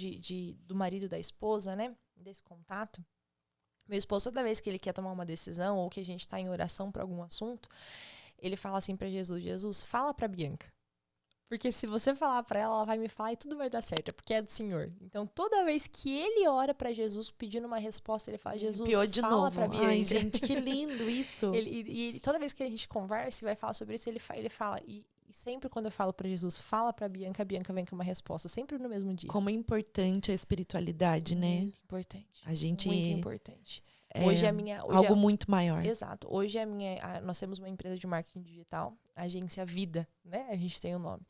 do marido e da esposa, né? Desse contato. Meu esposo, toda vez que ele quer tomar uma decisão ou que a gente está em oração para algum assunto, ele fala assim para Jesus, Jesus, fala para Bianca. Porque se você falar para ela, ela vai me falar e tudo vai dar certo, porque é do Senhor. Então, toda vez que ele ora para Jesus pedindo uma resposta, ele fala, Jesus, fala para Bianca. Ai, gente, que lindo isso. E toda vez que a gente conversa e vai falar sobre isso, ele fala. E sempre quando eu falo para Jesus, fala para Bianca, a Bianca vem com uma resposta, sempre no mesmo dia. Como é importante a espiritualidade, né? Muito importante. A gente... Muito importante. Hoje algo muito maior. Exato. Hoje nós temos uma empresa de marketing digital, a agência Vida, né? A gente tem o nome.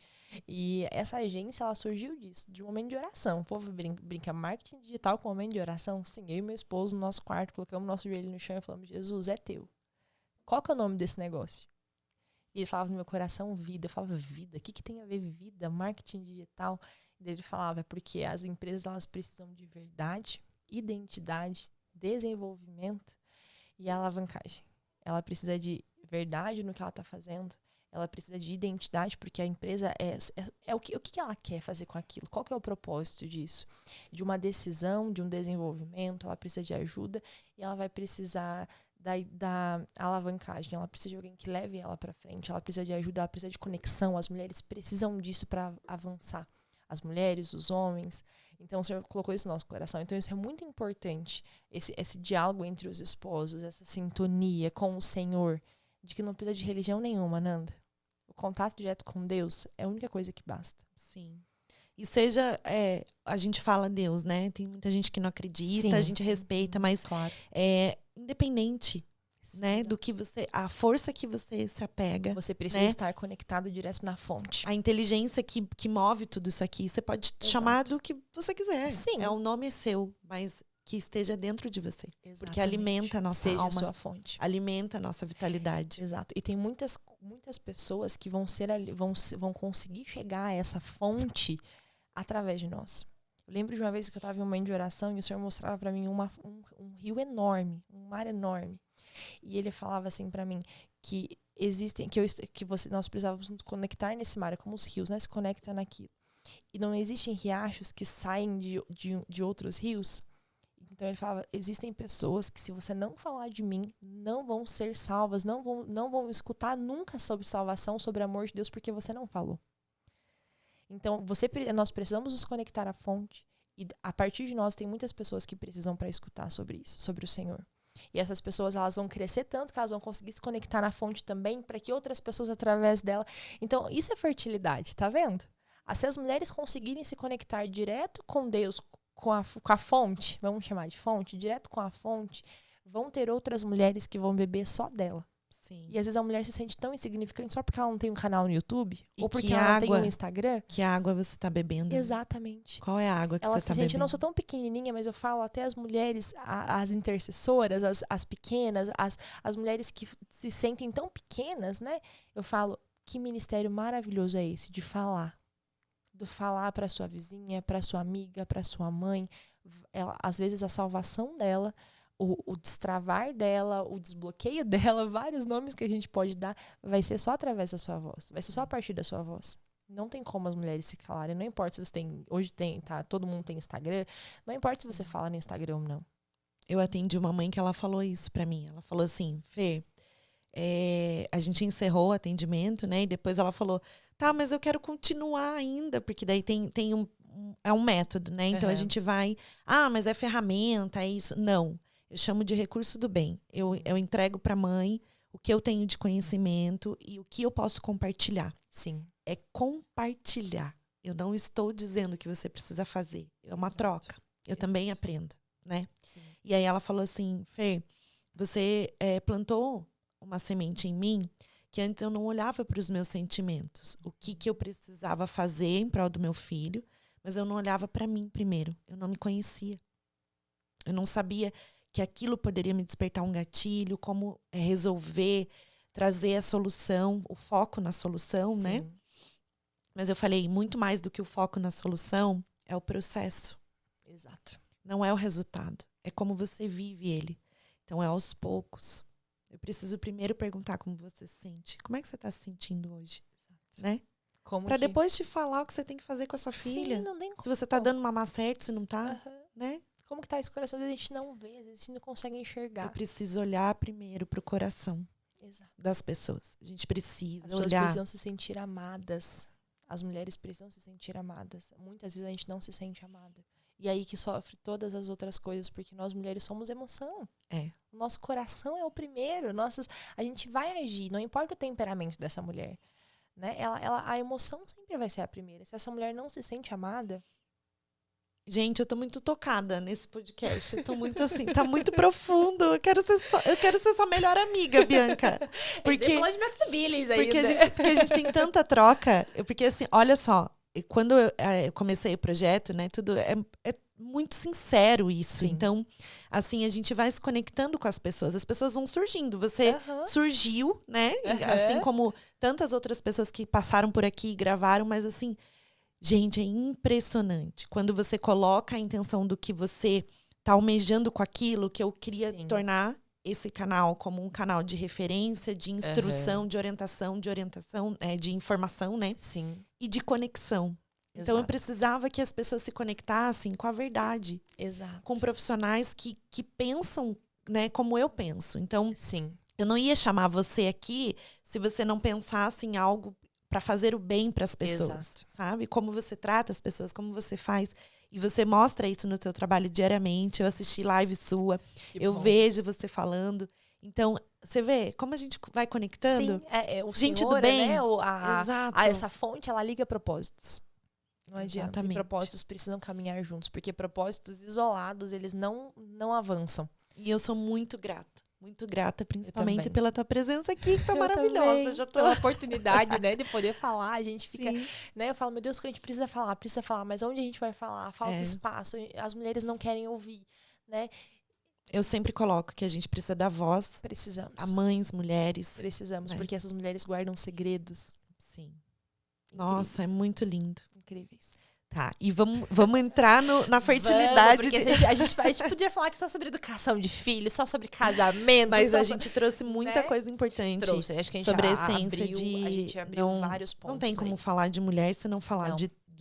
E essa agência, ela surgiu disso, de um momento de oração. O povo brinca marketing digital com um momento de oração. Sim, eu e meu esposo no nosso quarto, colocamos nosso joelho no chão e falamos, Jesus, é teu. Qual que é o nome desse negócio? E ele falava no meu coração, vida. Eu falava, vida? O que tem a ver vida? Marketing digital? E ele falava, é porque as empresas, elas precisam de verdade, identidade, desenvolvimento e alavancagem. Ela precisa de verdade no que ela está fazendo. Ela precisa de identidade, porque a empresa é o que ela quer fazer com aquilo. Qual que é o propósito disso? De uma decisão, de um desenvolvimento. Ela precisa de ajuda e ela vai precisar da alavancagem. Ela precisa de alguém que leve ela para frente. Ela precisa de ajuda, ela precisa de conexão. As mulheres precisam disso para avançar. As mulheres, os homens. Então, o Senhor colocou isso no nosso coração. Então, isso é muito importante. Esse diálogo entre os esposos, essa sintonia com o Senhor, de que não precisa de religião nenhuma, Nanda. O contato direto com Deus é a única coisa que basta. Sim. E seja, a gente fala Deus, né? Tem muita gente que não acredita, sim, a gente respeita, mas claro, independente, sim, né? Do que a força que você se apega. Você precisa, né, estar conectado direto na fonte. A inteligência que move tudo isso aqui, você pode, exato, chamar do que você quiser. Sim. O nome é seu, mas que esteja dentro de você. Exatamente. Porque alimenta a nossa alma. Seja a sua fonte. Alimenta a nossa vitalidade. Exato. E tem muitas pessoas que vão conseguir chegar a essa fonte através de nós. Eu lembro de uma vez que eu estava em um momento de oração e o Senhor mostrava para mim um rio enorme, um mar enorme. E ele falava assim para mim que nós precisávamos nos conectar nesse mar, é como os rios, né? Se conecta naquilo. E não existem riachos que saem de outros rios. Então ele falava, existem pessoas que, se você não falar de mim, não vão ser salvas, não vão escutar nunca sobre salvação, sobre amor de Deus, porque você não falou. Então nós precisamos nos conectar à fonte, e a partir de nós tem muitas pessoas que precisam para escutar sobre isso, sobre o Senhor. E essas pessoas, elas vão crescer tanto que elas vão conseguir se conectar na fonte também, para que outras pessoas através dela... Então isso é fertilidade, tá vendo? Se as mulheres conseguirem se conectar direto com Deus, com a fonte, vamos chamar de fonte, direto com a fonte, vão ter outras mulheres que vão beber só dela. Sim. E às vezes a mulher se sente tão insignificante só porque ela não tem um canal no YouTube, E ou porque que ela não tem água- um Instagram. Que água você tá bebendo? Exatamente. Qual é a água que Ela você se tá sente, bebendo? não, sou tão pequenininha, mas eu falo até as mulheres, as intercessoras, as pequenas, as mulheres que se sentem tão pequenas, né? Eu falo, que ministério maravilhoso é esse de falar. Do falar para sua vizinha, para sua amiga, para sua mãe. Às vezes a salvação dela, o destravar dela, o desbloqueio dela, vários nomes que a gente pode dar, vai ser só através da sua voz. Vai ser só a partir da sua voz. Não tem como as mulheres se calarem. Não importa se você tem... Hoje todo mundo tem Instagram. Não importa se você fala no Instagram ou não. Eu atendi uma mãe que ela falou isso pra mim. Ela falou assim, Fê, a gente encerrou o atendimento, né? E depois ela falou, tá, mas eu quero continuar ainda, porque daí tem um método, né? Então a gente vai, mas é ferramenta, é isso. Não, eu chamo de recurso do bem. Eu entrego pra mãe o que eu tenho de conhecimento e o que eu posso compartilhar. Sim. É compartilhar. Eu não estou dizendo que você precisa fazer. É uma troca. Eu também aprendo, né? Sim. E aí ela falou assim, Fê, você plantou uma semente em mim que antes eu não olhava para os meus sentimentos. O que eu precisava fazer em prol do meu filho, mas eu não olhava para mim primeiro. Eu não me conhecia. Eu não sabia que aquilo poderia me despertar um gatilho, como resolver, trazer a solução, o foco na solução, Sim. né? Mas eu falei, muito mais do que o foco na solução, é o processo. Exato. Não é o resultado. É como você vive ele. Então, é aos poucos. Eu preciso primeiro perguntar como você se sente. Como é que você está se sentindo hoje? Exato. Né? Para depois te falar o que você tem que fazer com a sua filha. Sim, não tem como. Se você está dando mamar certo, se não está, né? Como que tá esse coração? Às vezes a gente não vê, às vezes a gente não consegue enxergar. Eu preciso olhar primeiro pro coração das pessoas. A gente precisa As pessoas olhar. precisam se sentir amadas. As mulheres precisam se sentir amadas. Muitas vezes a gente não se sente amada. E aí que sofre todas as outras coisas, porque nós mulheres somos emoção. O nosso coração é o primeiro. A gente vai agir, não importa o temperamento dessa mulher. Né? A emoção sempre vai ser a primeira. Se essa mulher não se sente amada... Gente, eu tô muito tocada nesse podcast. Eu tô muito assim, tá muito profundo. Eu quero ser sua melhor amiga, Bianca. Porque de método Billings ainda. Porque a gente tem tanta troca. Porque assim, olha só, quando eu comecei o projeto, né, tudo é muito sincero isso. Sim. Então, assim, a gente vai se conectando com as pessoas vão surgindo. Você surgiu, né? Assim como tantas outras pessoas que passaram por aqui e gravaram, mas assim, gente, é impressionante. Quando você coloca a intenção do que você tá almejando com aquilo, que eu queria tornar esse canal como um canal de referência, de instrução, de orientação, de informação, né? Sim. E de conexão. Então, eu precisava que as pessoas se conectassem com a verdade. Exato. Com profissionais que pensam, né, como eu penso. Então, sim. Eu não ia chamar você aqui se você não pensasse em algo para fazer o bem para as pessoas. Exato. Sabe? Como você trata as pessoas, como você faz. E você mostra isso no seu trabalho diariamente. Eu assisti live sua. Eu vejo você falando. Então, você vê como a gente vai conectando? Sim, o gente Senhor, do bem. Né? Exato. Essa fonte, ela liga propósitos. Não adianta. Exatamente. E propósitos precisam caminhar juntos, porque propósitos isolados, eles não avançam. E eu sou muito grata, principalmente pela tua presença aqui, que tá maravilhosa. Também. Já tô... Pela oportunidade, né, de poder falar, a gente fica, né, eu falo, meu Deus, que a gente precisa falar, mas onde a gente vai falar? Falta espaço, as mulheres não querem ouvir, né? Eu sempre coloco que a gente precisa dar voz. Precisamos. A mães, mulheres. Precisamos, porque essas mulheres guardam segredos. Sim. Nossa, é muito lindo. Incríveis. Tá, e vamos entrar na fertilidade. Porque a gente podia falar que só sobre educação de filhos, só sobre casamento. Mas a gente trouxe muita coisa importante. Trouxe, acho que a gente sobre a essência de... A gente abriu vários pontos. Não tem como falar de mulher se não falar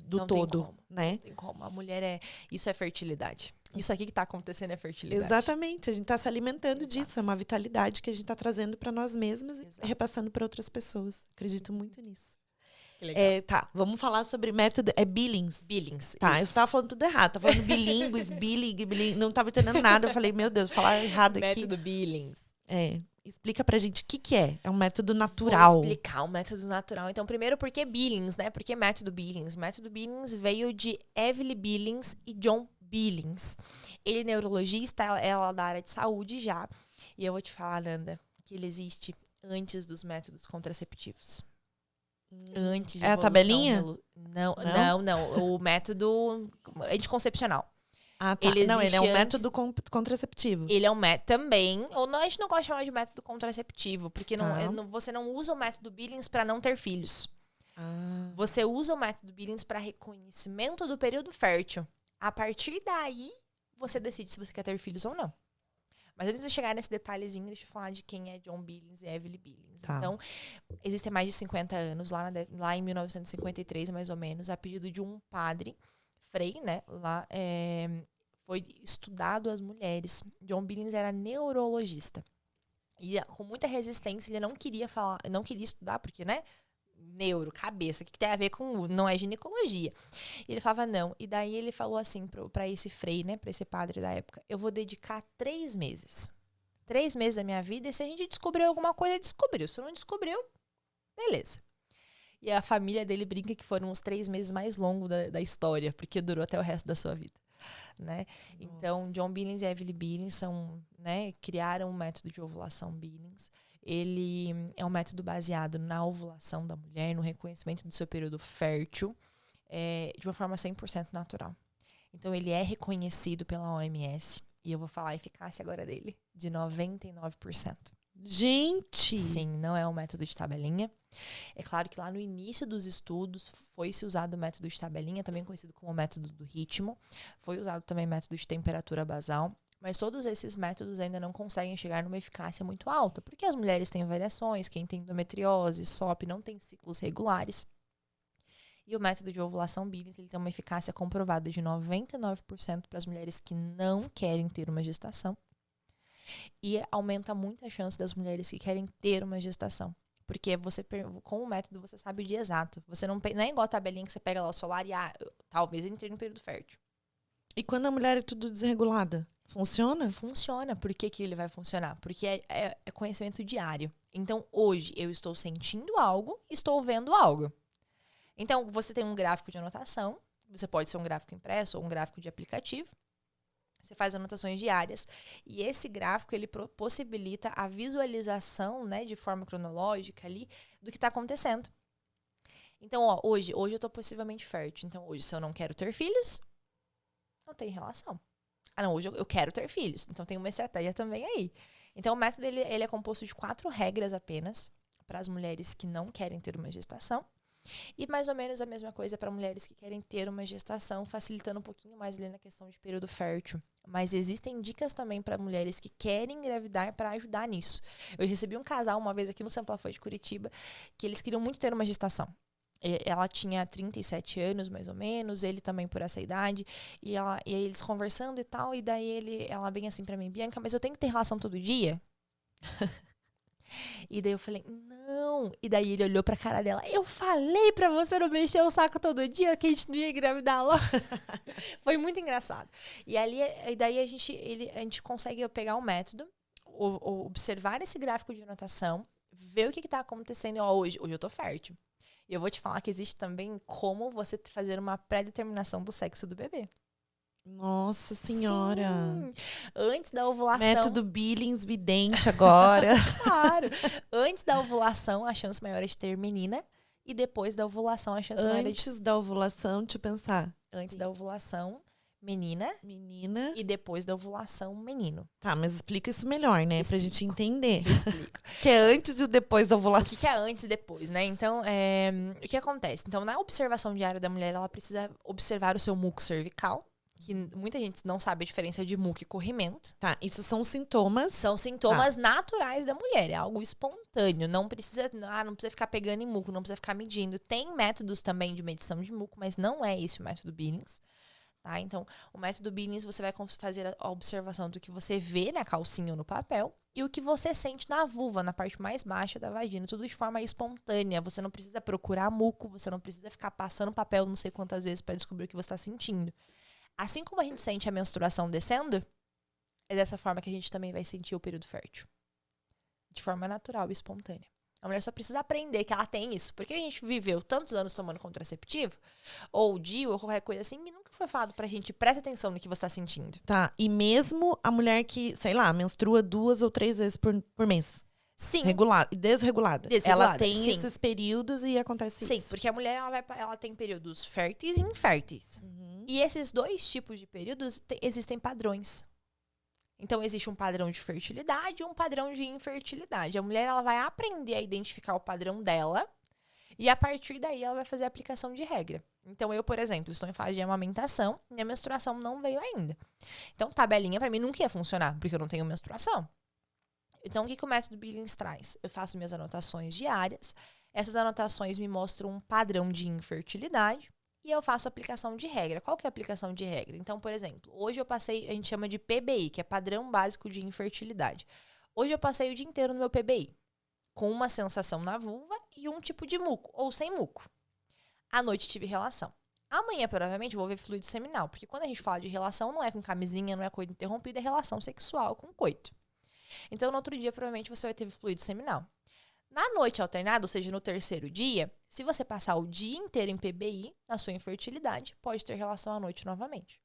do todo, né? Não tem como. A mulher isso é fertilidade. Isso aqui que está acontecendo é fertilidade. Exatamente. A gente está se alimentando disso. É uma vitalidade que a gente está trazendo para nós mesmas e repassando para outras pessoas. Acredito muito nisso. Tá, vamos falar sobre método. É Billings. Billings. Tá, eu estava falando tudo errado. Tava falando bilíngues, billing, não estava entendendo nada. Eu falei, meu Deus, vou falar errado aqui. Método Billings. Explica pra gente o que é. É um método natural. Vou explicar o método natural. Então, primeiro, por que Billings, né? Por que método Billings? Método Billings veio de Evelyn Billings e John Billings. Ele é neurologista, ela é da área de saúde já. E eu vou te falar, Nanda, que ele existe antes dos métodos contraceptivos. Antes de É a tabelinha? Não. O método anticoncepcional. Ah, tá. Ele Não, ele é um existe método contraceptivo. Ele é um método também. Ou não, a gente não gosta de chamar de método contraceptivo, porque Tá. você não usa o método Billings para não ter filhos. Ah. Você usa o método Billings para reconhecimento do período fértil. A partir daí, você decide se você quer ter filhos ou não. Mas antes de chegar nesse detalhezinho, deixa eu falar de quem é John Billings e Evelyn Billings. Tá. Então, existem mais de 50 anos, lá em 1953, mais ou menos, a pedido de um padre, Frei, né? Lá foi estudado as mulheres. John Billings era neurologista. E com muita resistência, ele não queria estudar, porque, né? Neuro, cabeça, o que tem a ver com... Não é ginecologia. E ele falava não. E daí ele falou assim pra esse frei, né? Pra esse padre da época. Eu vou dedicar 3 meses. 3 meses da minha vida. E se a gente descobriu alguma coisa, descobriu. Se não descobriu, beleza. E a família dele brinca que foram os 3 meses mais longos da história. Porque durou até o resto da sua vida. Né? Então, John Billings e Evelyn Billings criaram um método de ovulação Billings. Ele é um método baseado na ovulação da mulher, no reconhecimento do seu período fértil, de uma forma 100% natural. Então, ele é reconhecido pela OMS, e eu vou falar a eficácia agora dele, de 99%. Gente! Sim, não é um método de tabelinha. É claro que lá no início dos estudos foi-se usado o método de tabelinha, também conhecido como método do ritmo. Foi usado também o método de temperatura basal. Mas todos esses métodos ainda não conseguem chegar numa eficácia muito alta, porque as mulheres têm variações, quem tem endometriose, SOP, não tem ciclos regulares. E o método de ovulação Billings, ele tem uma eficácia comprovada de 99% para as mulheres que não querem ter uma gestação. E aumenta muito a chance das mulheres que querem ter uma gestação. Porque com o método você sabe o dia exato. Você não é igual a tabelinha que você pega lá o solar e talvez entre no período fértil. E quando a mulher é tudo desregulada? Funciona? Funciona. Por que ele vai funcionar? Porque é conhecimento diário. Então, hoje, eu estou sentindo algo, estou vendo algo. Então, você tem um gráfico de anotação. Você pode ser um gráfico impresso ou um gráfico de aplicativo. Você faz anotações diárias. E esse gráfico, ele possibilita a visualização, né, de forma cronológica ali, do que está acontecendo. Então, hoje eu estou possivelmente fértil. Então, hoje, se eu não quero ter filhos, não tem relação. Não, hoje eu quero ter filhos. Então, tem uma estratégia também aí. Então, o método ele é composto de 4 regras apenas para as mulheres que não querem ter uma gestação. E mais ou menos a mesma coisa para mulheres que querem ter uma gestação, facilitando um pouquinho mais ali na questão de período fértil. Mas existem dicas também para mulheres que querem engravidar para ajudar nisso. Eu recebi um casal uma vez aqui no Sampa Foi de Curitiba, que eles queriam muito ter uma gestação. Ela tinha 37 anos, mais ou menos, ele também por essa idade, e aí eles conversando e tal, e daí ela vem assim pra mim, Bianca, mas eu tenho que ter relação todo dia? E daí eu falei, não. E daí ele olhou pra cara dela, eu falei pra você não mexer o saco todo dia, que a gente não ia engravidar lá. Foi muito engraçado. E daí a gente consegue pegar o método, observar esse gráfico de anotação, ver o que tá acontecendo. Hoje eu tô fértil. E eu vou te falar que existe também como você fazer uma pré-determinação do sexo do bebê. Nossa senhora. Sim. Antes da ovulação. Método Billings vidente agora. Claro. Antes da ovulação, a chance maior é de ter menina. E depois da ovulação, a chance maior é de... Antes da ovulação, deixa eu pensar. Antes da ovulação, menina. E depois da ovulação, menino. Tá, mas explica isso melhor, né? Pra gente entender. Explico. Que é antes e o depois da ovulação. O que é antes e depois, né? Então, o que acontece? Então, na observação diária da mulher, ela precisa observar o seu muco cervical. Que muita gente não sabe a diferença de muco e corrimento. Tá, isso são sintomas. São sintomas naturais da mulher, é algo espontâneo. Não precisa ficar pegando em muco, não precisa ficar medindo. Tem métodos também de medição de muco, mas não é esse o método Billings. Tá? Então, o método Billings, você vai fazer a observação do que você vê na calcinha ou no papel e o que você sente na vulva, na parte mais baixa da vagina. Tudo de forma espontânea. Você não precisa procurar muco, você não precisa ficar passando papel não sei quantas vezes para descobrir o que você está sentindo. Assim como a gente sente a menstruação descendo, é dessa forma que a gente também vai sentir o período fértil. de forma natural e espontânea. A mulher só precisa aprender que ela tem isso. Porque a gente viveu tantos anos tomando contraceptivo, ou DIU, ou qualquer coisa assim, e nunca foi falado pra gente, presta atenção no que você tá sentindo. Tá, e mesmo a mulher que, sei lá, menstrua 2 ou 3 vezes por mês. Sim. Desregulada. Ela tem esses períodos e acontece isso. Sim, porque a mulher ela tem períodos férteis e inférteis. E esses dois tipos de períodos existem padrões. Então, existe um padrão de fertilidade e um padrão de infertilidade. A mulher ela vai aprender a identificar o padrão dela e, a partir daí, ela vai fazer a aplicação de regra. Então, eu, por exemplo, estou em fase de amamentação e a menstruação não veio ainda. Então, tabelinha para mim nunca ia funcionar, porque eu não tenho menstruação. Então, o que o método Billings traz? Eu faço minhas anotações diárias. Essas anotações me mostram um padrão de infertilidade. E eu faço aplicação de regra. Qual que é a aplicação de regra? Então, por exemplo, hoje eu passei, a gente chama de PBI, que é Padrão Básico de Infertilidade. Hoje eu passei o dia inteiro no meu PBI, com uma sensação na vulva e um tipo de muco, ou sem muco. À noite tive relação. Amanhã, provavelmente, vou ver fluido seminal, porque quando a gente fala de relação, não é com camisinha, não é coito interrompido, é relação sexual com coito. Então, no outro dia, provavelmente, você vai ter fluido seminal. Na noite alternada, ou seja, no terceiro dia, se você passar o dia inteiro em PBI, na sua infertilidade, pode ter relação à noite novamente.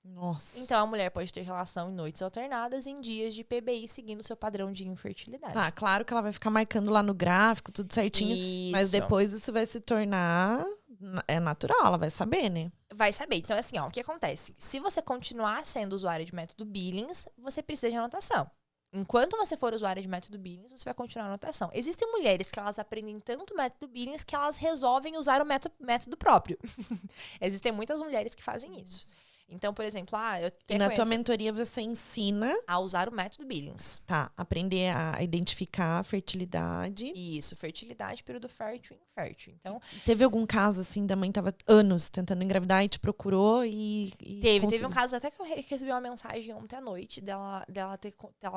Nossa. Então, a mulher pode ter relação em noites alternadas em dias de PBI, seguindo o seu padrão de infertilidade. Tá, claro que ela vai ficar marcando lá no gráfico, tudo certinho. Isso. Mas depois isso vai se tornar... É natural, ela vai saber, né? Vai saber. Então, assim, ó, o que acontece? Se você continuar sendo usuário de método Billings, você precisa de anotação. Enquanto você for usuária de método Billings, você vai continuar a anotação. Existem mulheres que elas aprendem tanto o método Billings que elas resolvem usar o método próprio. Existem muitas mulheres que fazem isso. Então, por exemplo, eu e na tua mentoria você ensina a usar o método Billings. Tá, aprender a identificar a fertilidade. Isso, fertilidade, período fértil e infértil. Então, teve algum caso assim da mãe tava anos tentando engravidar e te procurou e teve um caso até que eu recebi uma mensagem ontem à noite dela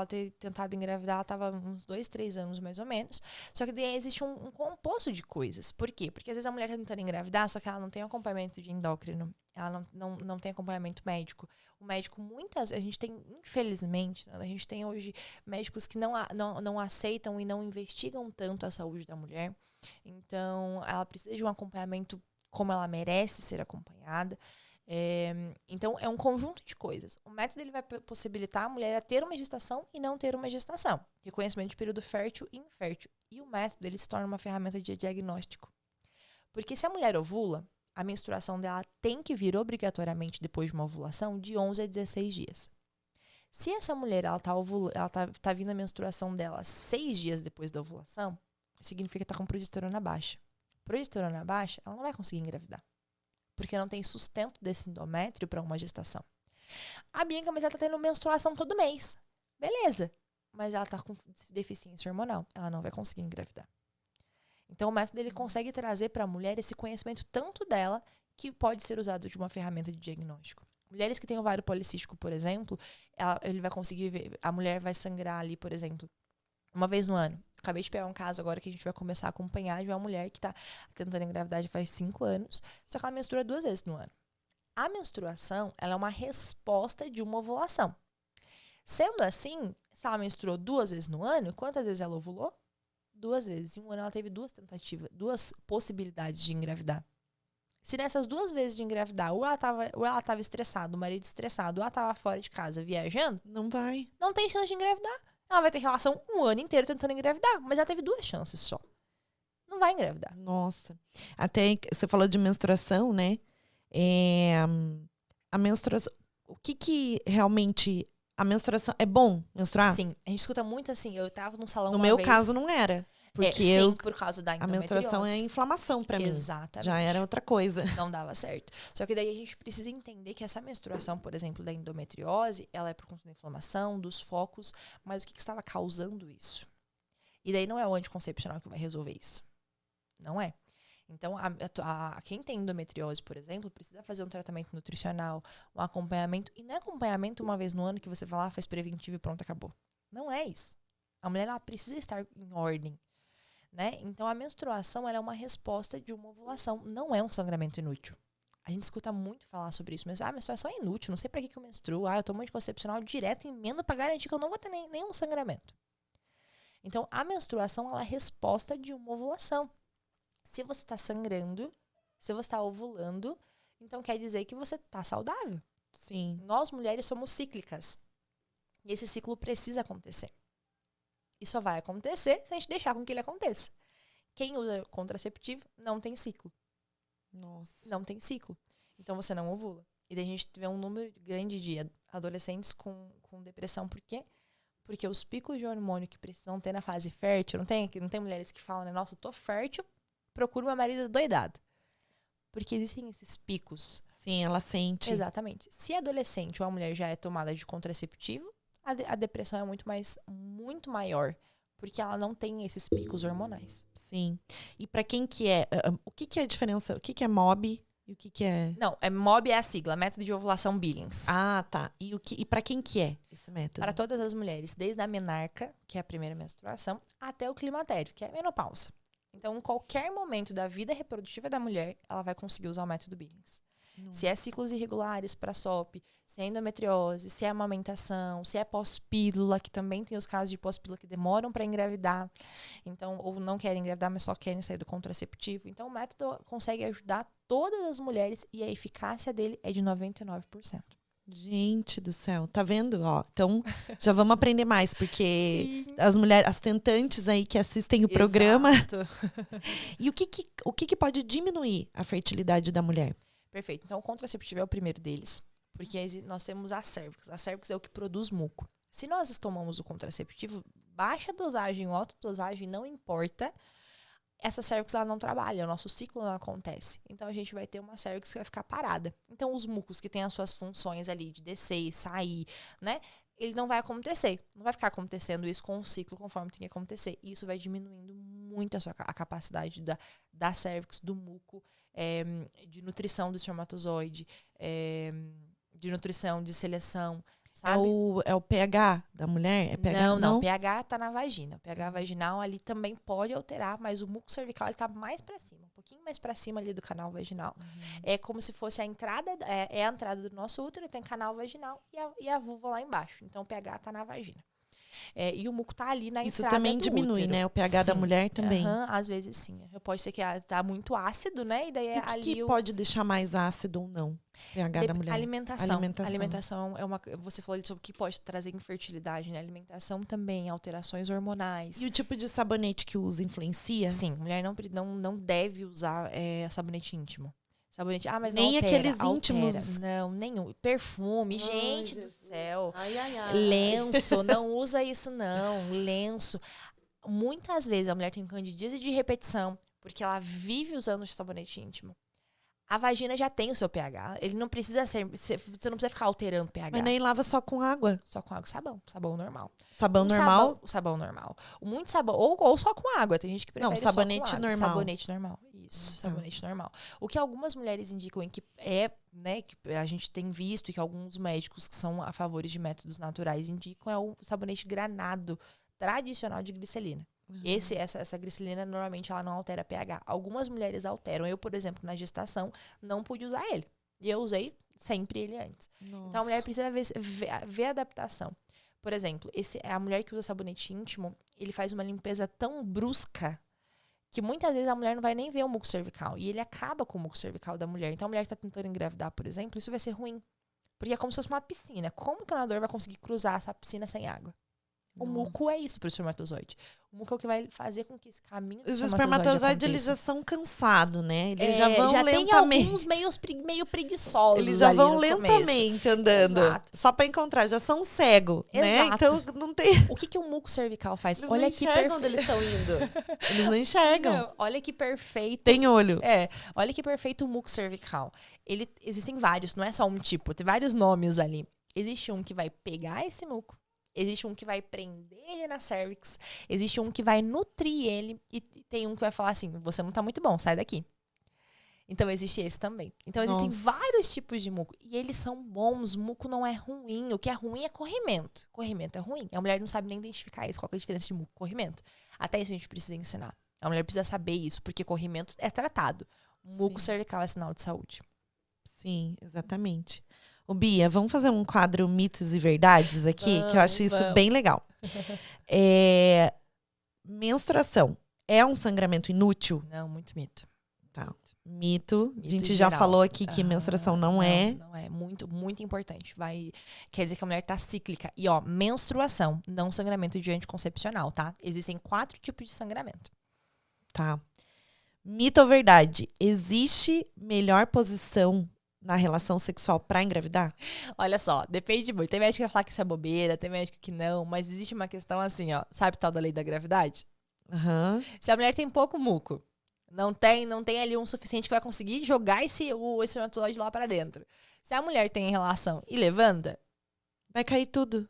ter tentado engravidar. Ela tava uns 2, 3 anos mais ou menos. Só que daí existe um composto de coisas. Por quê? Porque às vezes a mulher tá tentando engravidar, só que ela não tem acompanhamento de endócrino. Ela não tem acompanhamento médico. O médico, a gente tem, infelizmente, a gente tem hoje médicos que não aceitam e não investigam tanto a saúde da mulher. Então, ela precisa de um acompanhamento como ela merece ser acompanhada. Então, é um conjunto de coisas. O método ele vai possibilitar a mulher a ter uma gestação e não ter uma gestação. Reconhecimento de período fértil e infértil. E o método ele se torna uma ferramenta de diagnóstico. Porque se a mulher ovula, a menstruação dela tem que vir obrigatoriamente depois de uma ovulação de 11 a 16 dias. Se essa mulher ela tá vindo a menstruação dela 6 dias depois da ovulação, significa que está com progesterona baixa. Progesterona baixa, ela não vai conseguir engravidar. Porque não tem sustento desse endométrio para uma gestação. A Bianca, mas ela tá tendo menstruação todo mês. Beleza. Mas ela tá com deficiência hormonal. Ela não vai conseguir engravidar. Então, o método ele consegue trazer para a mulher esse conhecimento tanto dela, que pode ser usado de uma ferramenta de diagnóstico. Mulheres que têm ovário policístico, por exemplo, ele vai conseguir ver, a mulher vai sangrar ali, por exemplo, uma vez no ano. Acabei de pegar um caso agora que a gente vai começar a acompanhar de uma mulher que está tentando engravidar já faz 5 anos, só que ela menstrua 2 vezes no ano. A menstruação, ela é uma resposta de uma ovulação. Sendo assim, se ela menstruou 2 vezes no ano, quantas vezes ela ovulou? 2 vezes. Em um ano ela teve 2 tentativas, 2 possibilidades de engravidar. Se nessas 2 vezes de engravidar, ou ela tava estressada, o marido estressado, ou ela tava fora de casa viajando, não tem chance de engravidar. Ela vai ter relação um ano inteiro tentando engravidar, mas ela teve 2 chances só. Não vai engravidar. Nossa. Até você falou de menstruação, né? A menstruação, o que realmente... A menstruação, é bom menstruar? Sim, a gente escuta muito assim, eu tava num salão no meu caso não era. Porque por causa da a menstruação é inflamação pra mim. Exatamente. Já era outra coisa. Não dava certo. Só que daí a gente precisa entender que essa menstruação, por exemplo, da endometriose, ela é por conta da inflamação, dos focos, mas o que estava causando isso? E daí não é o anticoncepcional que vai resolver isso. Não é. Então, quem tem endometriose, por exemplo, precisa fazer um tratamento nutricional, um acompanhamento. E não é acompanhamento uma vez no ano que você vai lá, faz preventivo e pronto, acabou. Não é isso. A mulher ela precisa estar em ordem. Né? Então, a menstruação ela é uma resposta de uma ovulação. Não é um sangramento inútil. A gente escuta muito falar sobre isso. Mas, a menstruação é inútil, não sei pra que eu menstruo. Eu tomo anticoncepcional direto e emendo pra garantir que eu não vou ter nenhum sangramento. Então, a menstruação ela é a resposta de uma ovulação. Se você está sangrando, se você está ovulando, então quer dizer que você está saudável. Sim. Nós, mulheres, somos cíclicas. E esse ciclo precisa acontecer. E só vai acontecer se a gente deixar com que ele aconteça. Quem usa contraceptivo não tem ciclo. Nossa. Não tem ciclo. Então, você não ovula. E daí a gente vê um número grande de adolescentes com depressão. Por quê? Porque os picos de hormônio que precisam ter na fase fértil, não tem mulheres que falam, né? Nossa, eu tô fértil, procuro meu marido doidado. Porque existem esses picos. Sim, ela sente. Exatamente. Se adolescente ou a mulher já é tomada de contraceptivo, a depressão é muito maior. Porque ela não tem esses picos hormonais. Sim. E pra quem que é... o que é a diferença? O que é MOB e o que é... Não, MOB é a sigla, Método de Ovulação Billings. Ah, tá. E pra quem que é esse método? Para todas as mulheres, desde a menarca, que é a primeira menstruação, até o climatério, que é a menopausa. Então, em qualquer momento da vida reprodutiva da mulher, ela vai conseguir usar o método Billings. Nossa. Se é ciclos irregulares para SOP, se é endometriose, se é amamentação, se é pós-pílula, que também tem os casos de pós-pílula que demoram para engravidar, então, ou não querem engravidar, mas só querem sair do contraceptivo. Então, o método consegue ajudar todas as mulheres e a eficácia dele é de 99%. Gente do céu, tá vendo? Ó, então, já vamos aprender mais, porque Sim. as mulheres, as tentantes aí que assistem o programa... Exato. E o que pode diminuir a fertilidade da mulher? Perfeito. Então, o contraceptivo é o primeiro deles, porque nós temos a Cervix. A Cervix é o que produz muco. Se nós tomamos o contraceptivo, baixa dosagem ou alta dosagem, não importa, essa Cervix ela não trabalha, o nosso ciclo não acontece. Então, a gente vai ter uma Cervix que vai ficar parada. Então, os mucos que têm as suas funções ali de descer e sair, né? Ele não vai acontecer. Não vai ficar acontecendo isso com o ciclo conforme tem que acontecer. E isso vai diminuindo muito a capacidade da Cervix, do muco, de nutrição do espermatozoide, de nutrição, de seleção, sabe? É o pH da mulher? É pH? Não. pH tá na vagina. O pH vaginal ali também pode alterar, mas o muco cervical ele tá mais para cima, um pouquinho mais para cima ali do canal vaginal. É como se fosse a entrada, é a entrada do nosso útero, tem canal vaginal e a vulva lá embaixo. Então o pH tá na vagina. E o muco tá ali na Isso entrada também do diminui, útero. né? O pH da Sim. mulher também. Às vezes sim. Pode ser que tá muito ácido, né? E daí E o que ali pode deixar mais ácido ou não? O pH da mulher. Alimentação. Alimentação. Alimentação é você falou sobre o que pode trazer infertilidade, né? Alimentação também, alterações hormonais. E o tipo de sabonete que usa influencia? Sim, mulher não deve usar sabonete íntimo. Sabonete, mas nem não altera, aqueles íntimos. Não, nenhum. Perfume, gente do céu. Ai. Lenço, não usa isso não. Lenço. Muitas vezes a mulher tem candidíase de repetição, porque ela vive usando sabonete íntimo. A vagina já tem o seu pH. Ele não precisa você não precisa ficar alterando o pH. Mas nem lava só com água. Só com água e sabão. Sabão normal. Sabão normal? Sabão normal. Muito sabão. Ou só com água. Tem gente que prefere não, sabonete só com água. normal. Sabonete normal. Isso, sabonete normal. O que algumas mulheres indicam que né, que a gente tem visto e que alguns médicos que são a favor de métodos naturais indicam é o sabonete granado tradicional de glicerina. Essa glicerina, normalmente, ela não altera pH. Algumas mulheres alteram. Eu, por exemplo, na gestação, não pude usar ele. E eu usei sempre ele antes. Nossa. Então, a mulher precisa ver a adaptação. Por exemplo, a mulher que usa sabonete íntimo, ele faz uma limpeza tão brusca que muitas vezes a mulher não vai nem ver o muco cervical. E ele acaba com o muco cervical da mulher. Então, a mulher que está tentando engravidar, por exemplo, isso vai ser ruim. Porque é como se fosse uma piscina. Como que o nadador vai conseguir cruzar essa piscina sem água? O muco é isso para o espermatozoide. O muco é o que vai fazer com que esse caminho do Os espermatozoides, eles já são cansados, né? Eles já vão já lentamente. Tem alguns meio preguiçosos. Eles já ali vão no lentamente andando. Exato. Só para encontrar, já são cegos, né? Então não tem. O que o muco cervical faz? Eles Olha não que enxergam onde eles estão indo. Eles não enxergam. Não, olha que perfeito. Tem olho. Olha que perfeito o muco cervical. Existem vários, não é só um tipo, tem vários nomes ali. Existe um que vai pegar esse muco. Existe um que vai prender ele na cervix. Existe um que vai nutrir ele. E tem um que vai falar assim, você não tá muito bom, sai daqui. Então, existe esse também. Então, existem vários tipos de muco. E eles são bons. Muco não é ruim. O que é ruim é corrimento. Corrimento é ruim. A mulher não sabe nem identificar isso. Qual é a diferença de muco e corrimento? Até isso a gente precisa ensinar. A mulher precisa saber isso, porque corrimento é tratado. Muco cervical é sinal de saúde. Sim, exatamente. Ô, Bia, vamos fazer um quadro mitos e verdades aqui, que eu acho isso bem legal. menstruação é um sangramento inútil? Não, muito mito. Tá. Mito. A gente em já geral. falou aqui que menstruação não é. Não é. Muito, muito importante. Quer dizer que a mulher tá cíclica. E, ó, menstruação, não sangramento de anticoncepcional, tá? Existem 4 tipos de sangramento. Tá. Mito ou verdade? Existe melhor posição na relação sexual pra engravidar? Olha só, depende muito. Tem médico que vai falar que isso é bobeira, tem médico que não, mas existe uma questão assim, ó. Sabe tal da lei da gravidade? Aham. Se a mulher tem pouco muco, não tem ali um suficiente que vai conseguir jogar esse espermatozoide lá pra dentro. Se a mulher tem relação e levanta, Vai cair tudo.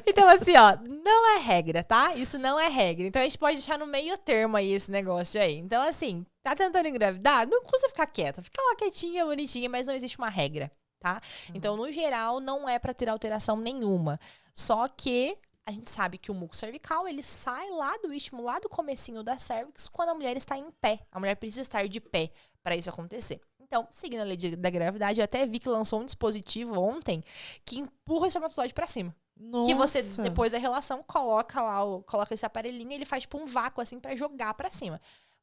então, assim, ó, não é regra, tá? Isso não é regra. Então, a gente pode deixar no meio termo aí esse negócio aí. Então, assim, tá tentando engravidar? Não custa ficar quieta. Fica lá quietinha, bonitinha, mas não existe uma regra, tá? Então, no geral, não é pra ter alteração nenhuma. Só que a gente sabe que o muco cervical, ele sai lá do istmo, lá do comecinho da cervix, quando a mulher está em pé. A mulher precisa estar de pé pra isso acontecer. Então, seguindo a lei da gravidade, eu até vi que lançou um dispositivo ontem que empurra o espermatozoide pra cima. Nossa. Que você, depois da relação, coloca esse aparelhinho e ele faz tipo um vácuo assim pra jogar pra cima.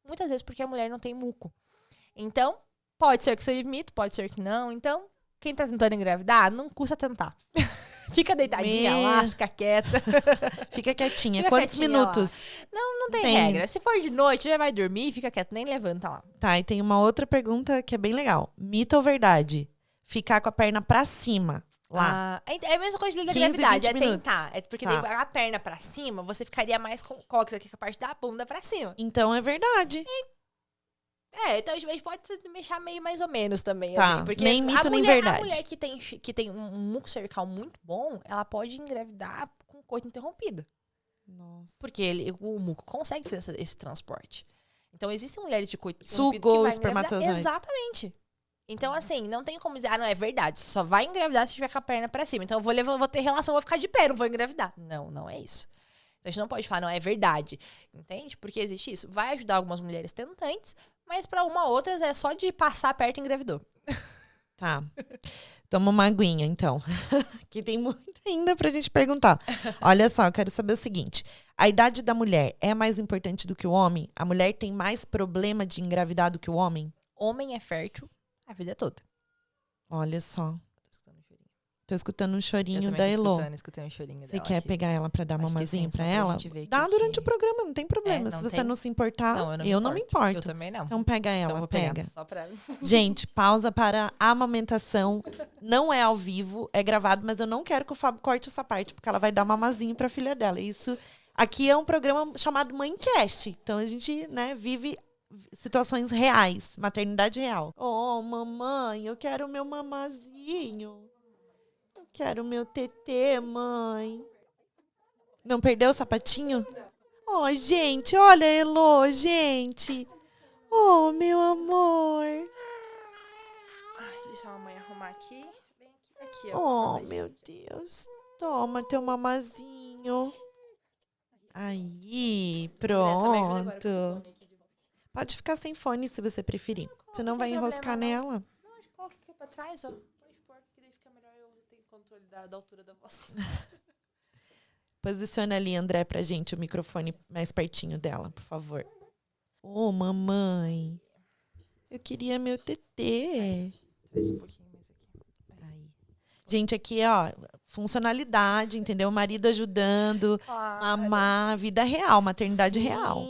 Muitas vezes porque a mulher não tem muco. Então, pode ser que seja mito, pode ser que não. Então, quem tá tentando engravidar, não custa tentar. Fica deitadinha lá, fica quieta. Fica quietinha. Fica Quantos quietinha minutos? Não tem regra. Se for de noite, já vai dormir, fica quieto, nem levanta lá. Tá, e tem uma outra pergunta que é bem legal. Mito ou verdade? Ficar com a perna pra cima. Lá. É a mesma coisa de lei da 15, gravidade, 20 é minutos. tentar. É porque Tá. daí a perna pra cima, você ficaria mais com. Coloca isso aqui com a parte da bunda pra cima. Então é verdade. Então a gente pode mexer meio mais ou menos também, Tá, assim. Porque nem mito, nem mulher, verdade. A mulher que tem um muco cervical muito bom, ela pode engravidar com coito interrompido. Nossa. Porque o muco consegue fazer esse transporte. Então, existem mulheres de coito interrompido Sugou que o vai engravidar. espermatozoide. Exatamente. Então, assim, não tem como dizer, não, é verdade. Só vai engravidar se tiver com a perna pra cima. Então, eu vou ter relação, vou ficar de pé, não vou engravidar. Não é isso. Então, a gente não pode falar, não, é verdade. Entende? Porque existe isso. Vai ajudar algumas mulheres tentantes, mas pra uma outra é só de passar perto e engravidou. Tá. Toma uma aguinha, então. Que tem muito ainda pra gente perguntar. Olha só, eu quero saber o seguinte. A idade da mulher é mais importante do que o homem? A mulher tem mais problema de engravidar do que o homem? Homem é fértil a vida toda. Olha só. Tô escutando um chorinho. Tô escutando um chorinho da Elo. Escutei um chorinho Você dela quer aqui. pegar ela pra dar Acho que mamazinho sim, pra só pra ela? gente ver Dá que- durante o programa, não tem problema. não Se você tem- não se importar, eu não me importo. Eu também não. Então pega ela, Então vou pega. pegar. Só pra... Gente, pausa para a amamentação. Não é ao vivo, é gravado, mas eu não quero que o Fábio corte essa parte, porque ela vai dar mamazinho pra filha dela. Isso aqui é um programa chamado Mãecast. Então a gente, né, vive situações reais, maternidade real. Oh, mamãe, eu quero meu mamazinho. Eu quero meu tetê, mãe. Não perdeu o sapatinho? Oh, gente, olha, Elô, gente. Oh, meu amor. Ai, deixa a mamãe arrumar aqui. Vem aqui, ó. Oh, meu Deus. Toma teu mamazinho. Aí, pronto. Pode ficar sem fone se você preferir. Você não vai enroscar nela. Não, acho que coloca aqui pra trás, ó. Pode pôr, porque daí fica melhor, eu tenho controle da altura da voz. Posiciona ali, André, pra gente o microfone mais pertinho dela, por favor. Ô, mamãe. Eu queria meu tetê. Traz um pouquinho mais aqui. Aí. Gente, aqui, ó, funcionalidade, entendeu? O marido ajudando, mamar, vida real, maternidade real.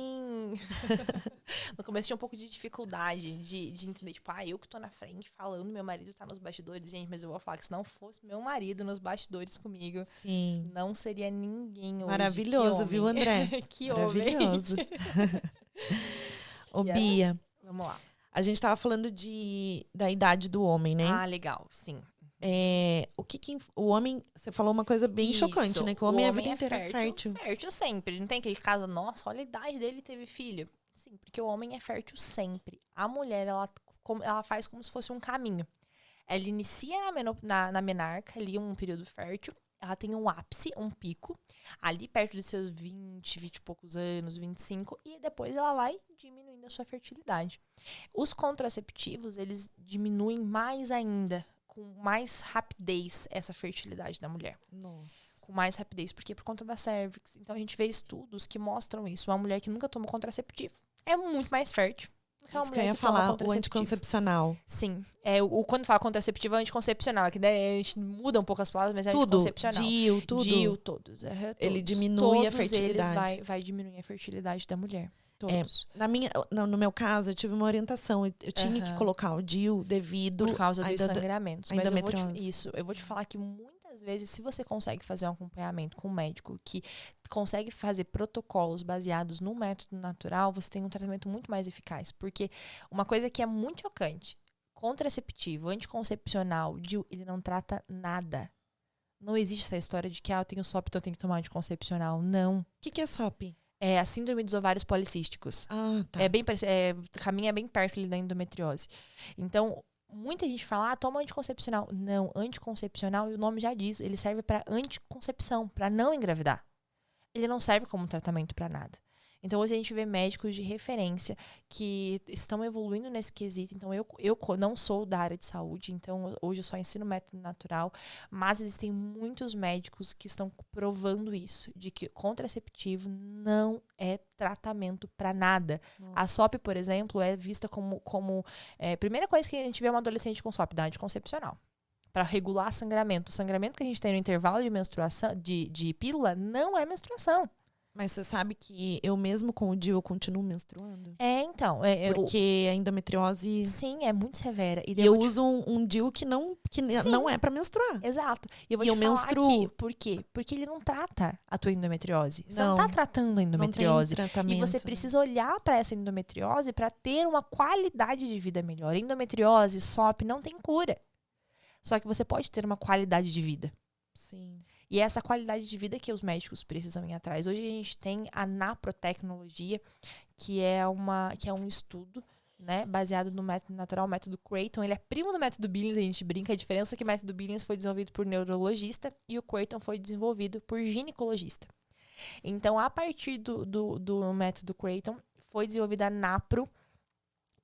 No começo tinha um pouco de dificuldade de entender, tipo, eu que tô na frente falando, meu marido tá nos bastidores. Gente, mas eu vou falar que se não fosse meu marido nos bastidores comigo, Sim. não seria ninguém hoje. Maravilhoso, viu, André? Que Maravilhoso. Ô, E Bia, Vamos lá. a gente tava falando da idade do homem, né? Ah, legal, sim. O homem, você falou uma coisa bem Isso, chocante, né? Que o homem é a vida inteira fértil. Fértil sempre. Não tem aquele caso, nossa, olha a idade dele, teve filho. Sim, porque o homem é fértil sempre. A mulher, ela faz como se fosse um caminho. Ela inicia na menarca, ali um período fértil. Ela tem um ápice, um pico, ali perto dos seus 20 e poucos anos, 25, e depois ela vai diminuindo a sua fertilidade. Os contraceptivos, eles diminuem mais ainda com mais rapidez essa fertilidade da mulher. Nossa. Com mais rapidez, porque por conta da cervix. Então a gente vê estudos que mostram isso. Uma mulher que nunca tomou contraceptivo é muito mais fértil. Isso que eu ia falar, o anticoncepcional. Sim. Quando fala contraceptivo, é anticoncepcional. Que daí a gente muda um pouco as palavras, mas é Tudo, anticoncepcional. tudo. DIU, todos. Todos. Ele diminui a Todos fertilidade. eles vai diminuir a fertilidade da mulher. Todos. No meu caso, eu tive uma orientação. Eu tinha que colocar o DIU devido... Por causa dos sangramentos. Mas endometriose. eu vou te falar que muitas vezes, se você consegue fazer um acompanhamento com um médico que consegue fazer protocolos baseados no método natural, você tem um tratamento muito mais eficaz. Porque uma coisa que é muito chocante, contraceptivo, anticoncepcional, DIU, ele não trata nada. Não existe essa história de que eu tenho SOP, então eu tenho que tomar anticoncepcional. Não. O que é SOP? É a síndrome dos ovários policísticos. Ah, tá. Caminha bem perto ali da endometriose. Então, muita gente fala, toma anticoncepcional. Não, anticoncepcional, e o nome já diz, ele serve para anticoncepção, para não engravidar. Ele não serve como tratamento para nada. Então, hoje a gente vê médicos de referência que estão evoluindo nesse quesito. Então, eu não sou da área de saúde, então hoje eu só ensino método natural, mas existem muitos médicos que estão provando isso, de que contraceptivo não é tratamento para nada. Nossa. A SOP, por exemplo, é vista como primeira coisa que a gente vê uma adolescente com SOP, da anticoncepcional. Para regular sangramento. O sangramento que a gente tem no intervalo de menstruação, de pílula, não é menstruação. Mas você sabe que eu mesmo com o DIU eu continuo menstruando? Então. Porque a endometriose... Sim, é muito severa. E eu uso um DIU que não é pra menstruar. Exato. E eu vou te falar menstruo. Aqui, por quê? Porque ele não trata a tua endometriose. Você não tá tratando a endometriose. Não tem tratamento. E você precisa olhar para essa endometriose para ter uma qualidade de vida melhor. Endometriose, SOP, não tem cura. Só que você pode ter uma qualidade de vida. Sim. E é essa qualidade de vida que os médicos precisam ir atrás. Hoje a gente tem a naprotecnologia, que é um estudo, né, baseado no método natural, o método Creighton. Ele é primo do método Billings, a gente brinca. A diferença é que o método Billings foi desenvolvido por neurologista e o Creighton foi desenvolvido por ginecologista. Sim. Então, a partir do método Creighton, foi desenvolvida a Napro,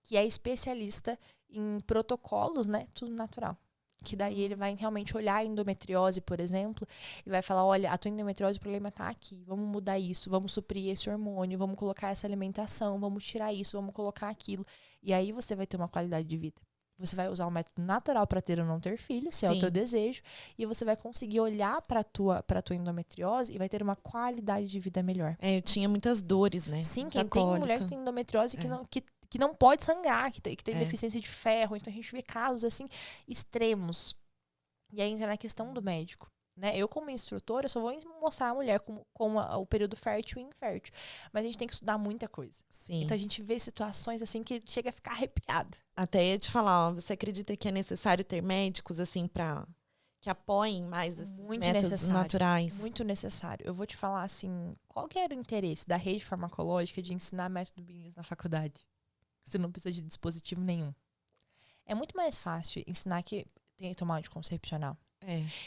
que é especialista em protocolos, né, tudo natural. Que daí ele vai realmente olhar a endometriose, por exemplo, e vai falar, olha, a tua endometriose, o problema tá aqui, vamos mudar isso, vamos suprir esse hormônio, vamos colocar essa alimentação, vamos tirar isso, vamos colocar aquilo. E aí você vai ter uma qualidade de vida. Você vai usar o método natural para ter ou não ter filho, se é o teu desejo, e você vai conseguir olhar para tua endometriose e vai ter uma qualidade de vida melhor. Eu tinha muitas dores, né? Sim, quem tem mulher que tem endometriose que não pode sangrar, que tem deficiência de ferro. Então, a gente vê casos, assim, extremos. E aí entra na questão do médico, né? Eu, como instrutora, só vou mostrar a mulher como o período fértil e infértil. Mas a gente tem que estudar muita coisa. Sim. Então, a gente vê situações, assim, que chega a ficar arrepiada. Até ia te falar, você acredita que é necessário ter médicos, assim, que apoiem mais esses métodos naturais? Muito necessário. Eu vou te falar, assim, qual que era o interesse da rede farmacológica de ensinar método Billings na faculdade? Você não precisa de dispositivo nenhum. É muito mais fácil ensinar que tem que tomar anticoncepcional.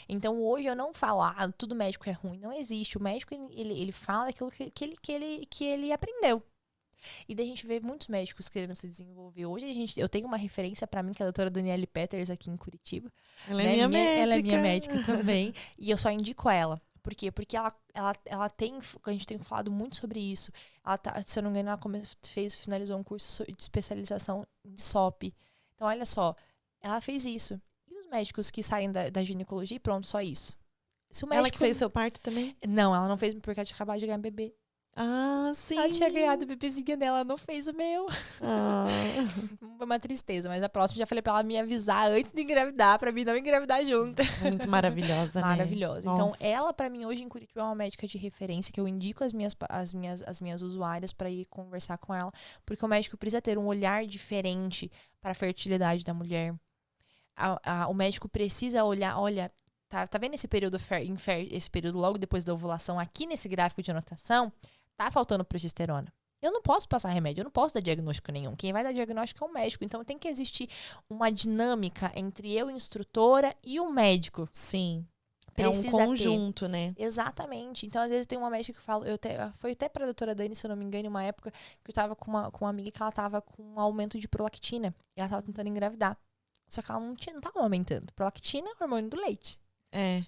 Então, hoje eu não falo, tudo médico é ruim. Não existe. O médico, ele fala aquilo que ele aprendeu. E daí a gente vê muitos médicos querendo se desenvolver. Hoje eu tenho uma referência pra mim, que é a doutora Daniele Peters, aqui em Curitiba. Ela é minha médica. Ela é minha médica também. E eu só indico ela. Por quê? Porque ela tem, a gente tem falado muito sobre isso. Ela se eu não me engano, ela finalizou um curso de especialização em SOP. Então, olha só, ela fez isso. E os médicos que saem da ginecologia, pronto, só isso. Se o médico... Ela que fez seu parto também? Não, ela não fez porque ela tinha acabado de ganhar bebê. Ah, sim. Ela tinha ganhado a bebezinha dela, ela não fez o meu. Foi uma tristeza, mas a próxima já falei pra ela me avisar antes de engravidar, pra mim não engravidar junto. Muito maravilhosa, né? Maravilhosa. Nossa. Então, ela, pra mim, hoje em Curitiba, é uma médica de referência, que eu indico as minhas usuárias pra ir conversar com ela, porque o médico precisa ter um olhar diferente para a fertilidade da mulher. O médico precisa olhar, olha, tá vendo esse período esse período logo depois da ovulação, aqui nesse gráfico de anotação, tá faltando progesterona. Eu não posso passar remédio, eu não posso dar diagnóstico nenhum. Quem vai dar diagnóstico é o médico. Então, tem que existir uma dinâmica entre eu, instrutora, e o médico. Sim. Precisa é um conjunto, né? Exatamente. Então, às vezes, tem uma médica que fala... Foi até pra doutora Dani, se eu não me engano, uma época que eu tava com uma amiga que ela tava com um aumento de prolactina. E ela tava tentando engravidar. Só que ela não tava amamentando. Prolactina é o hormônio do leite.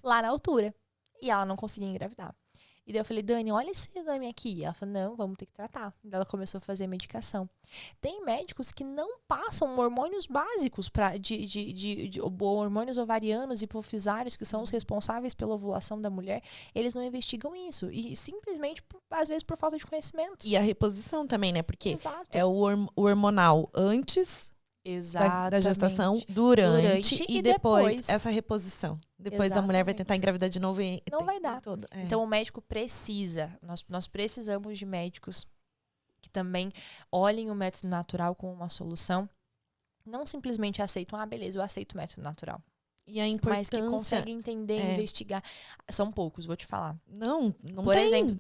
Lá na altura. E ela não conseguia engravidar. E daí eu falei, Dani, olha esse exame aqui. E ela falou, não, vamos ter que tratar. E daí ela começou a fazer medicação. Tem médicos que não passam hormônios básicos de hormônios ovarianos e hipofisários, que são os responsáveis pela ovulação da mulher. Eles não investigam isso. E simplesmente, às vezes, por falta de conhecimento. E a reposição também, né? Porque Exato. é o hormonal antes da gestação, durante e depois essa reposição. Depois a mulher vai tentar engravidar de novo e não vai dar. Todo. Então o médico precisa, nós precisamos de médicos que também olhem o método natural como uma solução. Não simplesmente aceitam, beleza, eu aceito o método natural. E a importância... Mas que conseguem entender, investigar. São poucos, vou te falar. Não Por tem. exemplo,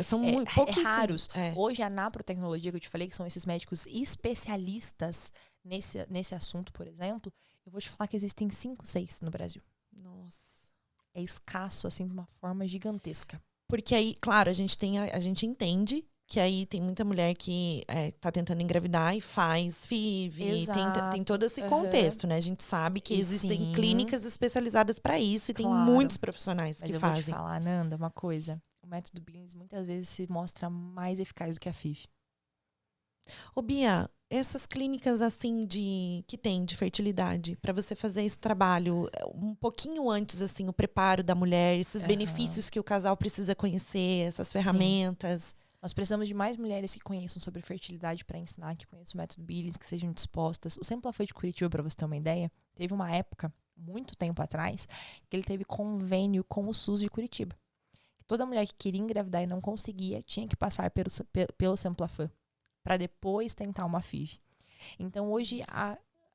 são muito pouquíssimos. Raros. Hoje a naprotecnologia que eu te falei, que são esses médicos especialistas nesse assunto, por exemplo, eu vou te falar que existem 5, 6 no Brasil. Nossa. É escasso, assim, de uma forma gigantesca. Porque aí, claro, a gente entende que aí tem muita mulher que tá tentando engravidar e faz FIV, tem todo esse contexto, né? A gente sabe que existem clínicas especializadas para isso e tem muitos profissionais que fazem. Mas eu vou te falar, Nanda, uma coisa. O método Billings muitas vezes se mostra mais eficaz do que a FIV. Ô, Bia, essas clínicas assim que tem de fertilidade, para você fazer esse trabalho um pouquinho antes, assim, o preparo da mulher, esses benefícios que o casal precisa conhecer, essas ferramentas. Sim. Nós precisamos de mais mulheres que conheçam sobre fertilidade para ensinar, que conheçam o método Billings, que sejam dispostas. O Semplafé de Curitiba, para você ter uma ideia, teve uma época, muito tempo atrás, que ele teve convênio com o SUS de Curitiba. Toda mulher que queria engravidar e não conseguia, tinha que passar pelo Semplafé, para depois tentar uma FIV. Então, hoje,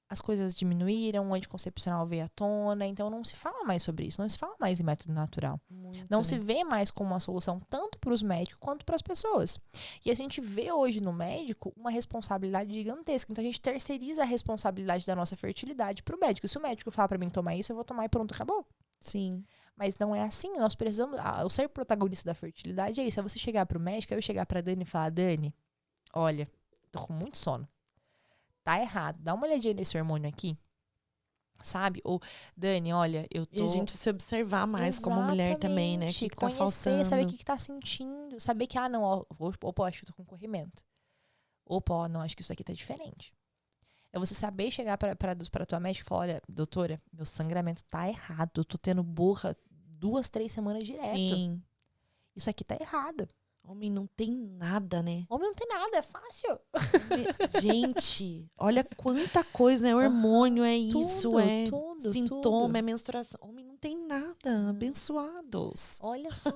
as coisas diminuíram, o anticoncepcional veio à tona, então não se fala mais sobre isso, não se fala mais em método natural. Não se vê mais como uma solução tanto para os médicos quanto para as pessoas. E a gente vê hoje no médico uma responsabilidade gigantesca. Então, a gente terceiriza a responsabilidade da nossa fertilidade para o médico. Se o médico falar para mim tomar isso, eu vou tomar e pronto, acabou. Sim. Mas não é assim, nós precisamos... O ser protagonista da fertilidade é isso, é você chegar para o médico, eu chegar para a Dani e falar, Dani, olha, tô com muito sono. Tá errado. Dá uma olhadinha nesse hormônio aqui. Sabe? Ou, Dani, olha, eu tô... E a gente se observar mais como mulher também, né? O que tá faltando. Saber o que tá sentindo. Saber que, não, opa, acho que eu tô com corrimento. Opa, não, acho que isso aqui tá diferente. É você saber chegar pra tua médica e falar, olha, doutora, meu sangramento tá errado. Eu tô tendo borra 2, 3 semanas direto. Sim. Isso aqui tá errado. Homem não tem nada, né? Homem não tem nada, é fácil. Gente, olha quanta coisa, é hormônio, é isso, tudo, sintoma, é menstruação. Homem não tem nada, abençoados. Olha só.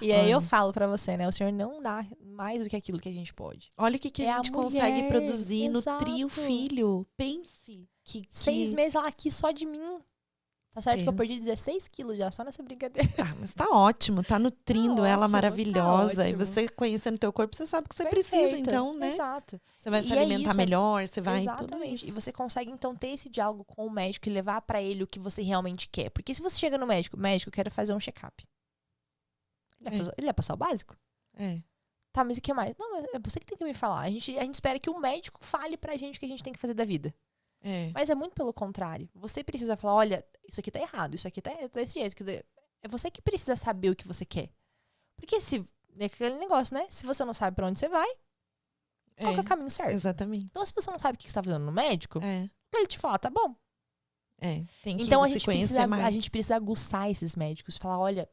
E aí eu falo pra você, né? O Senhor não dá mais do que aquilo que a gente pode. Olha o que a gente consegue produzir, nutrir o filho. Pense. 6 meses ela aqui só de mim. Tá certo que eu perdi 16 quilos já, só nessa brincadeira. Mas tá ótimo, tá nutrindo ela maravilhosa. E você conhecendo o teu corpo, você sabe o que você precisa, então, né? Exato. Você vai se alimentar melhor, você vai... Exatamente. Tudo isso. E você consegue, então, ter esse diálogo com o médico e levar pra ele o que você realmente quer. Porque se você chega no médico, eu quero fazer um check-up. Ele vai passar o básico? Tá, mas o que mais? Não, é você que tem que me falar. A gente espera que o médico fale pra gente o que a gente tem que fazer da vida. Mas é muito pelo contrário. Você precisa falar, olha, isso aqui tá errado, isso aqui tá desse jeito. É você que precisa saber o que você quer. Porque é aquele negócio, né? Se você não sabe pra onde você vai, qual que é o caminho certo? Exatamente. Então, se você não sabe o que você tá fazendo no médico, ele te fala, tá bom. Tem que então, se conhecer mais. A gente precisa aguçar esses médicos. Falar, olha,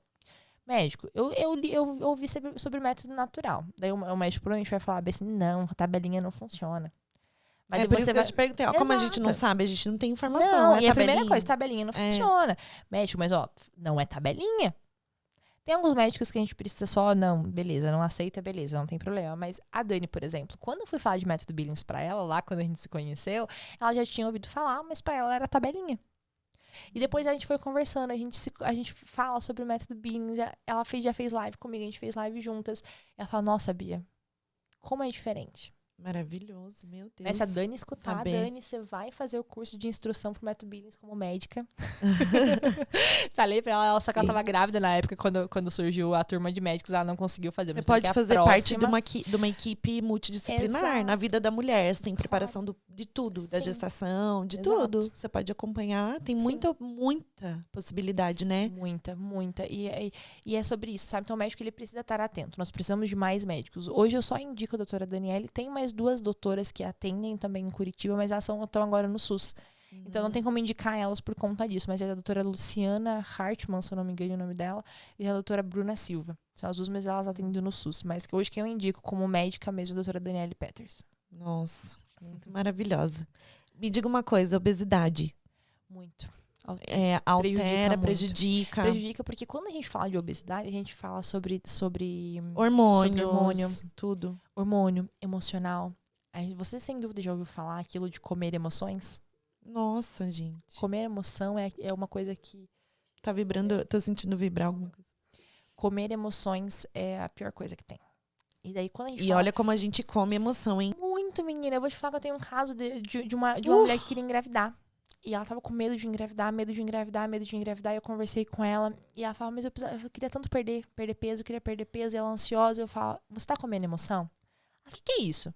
médico, eu ouvi sobre método natural. Daí o médico provavelmente vai falar assim, não, a tabelinha não funciona. Mas por isso que eu te perguntei, como a gente não sabe, a gente não tem informação. Não, e a primeira coisa, tabelinha não funciona. Médico, mas não é tabelinha. Tem alguns médicos que a gente precisa só, não, beleza, não aceita, beleza, não tem problema. Mas a Dani, por exemplo, quando eu fui falar de método Billings pra ela, lá quando a gente se conheceu, ela já tinha ouvido falar, mas pra ela era tabelinha. E depois a gente foi conversando, a gente fala sobre o método Billings, ela já fez live comigo, a gente fez live juntas. Ela fala, nossa, Bia, como é diferente. Maravilhoso, meu Deus. Mas se a Dani escutar, saber. Dani, você vai fazer o curso de instrução pro método Billings como médica. Falei pra ela, só que ela Sim. tava grávida na época, quando surgiu a turma de médicos, ela não conseguiu fazer. Você Mas porque pode a fazer parte próxima- de uma equipe multidisciplinar Exato. na vida da mulher. Você tem preparação de tudo, da Sim. gestação, de Exato. tudo. Você pode acompanhar. Tem Sim. muita possibilidade, né? Muita. E é sobre isso, sabe? Então o médico ele precisa estar atento. Nós precisamos de mais médicos. Hoje eu só indico a doutora Daniele. Tem mais 2 doutoras que atendem também em Curitiba, mas elas estão agora no SUS. Então não tem como indicar elas por conta disso. Mas é a doutora Luciana Hartmann, se eu não me engano o nome dela, e a doutora Bruna Silva. São as 2, mas elas atendem no SUS. Mas que hoje quem eu indico como médica mesmo é a doutora Daniele Peters. Nossa, muito maravilhosa. Me diga uma coisa, obesidade. Muito. Altera, muito. prejudica. Prejudica porque quando a gente fala de obesidade, a gente fala sobre Hormônios, hormônio. tudo. hormônio emocional. Aí, você sem dúvida já ouviu falar aquilo de comer emoções? Nossa, gente. Comer emoção é uma coisa que... Tá vibrando, tô sentindo vibrar alguma coisa. Comer emoções é a pior coisa que tem. E daí quando a gente E fala... olha como a gente come emoção, hein? Muito, menina. Eu vou te falar que eu tenho um caso de uma mulher que queria engravidar. E ela tava com medo de engravidar. E eu conversei com ela. E ela falava, mas eu queria tanto perder peso, eu queria perder peso. E ela ansiosa. Eu falo, você tá comendo emoção? O que é isso?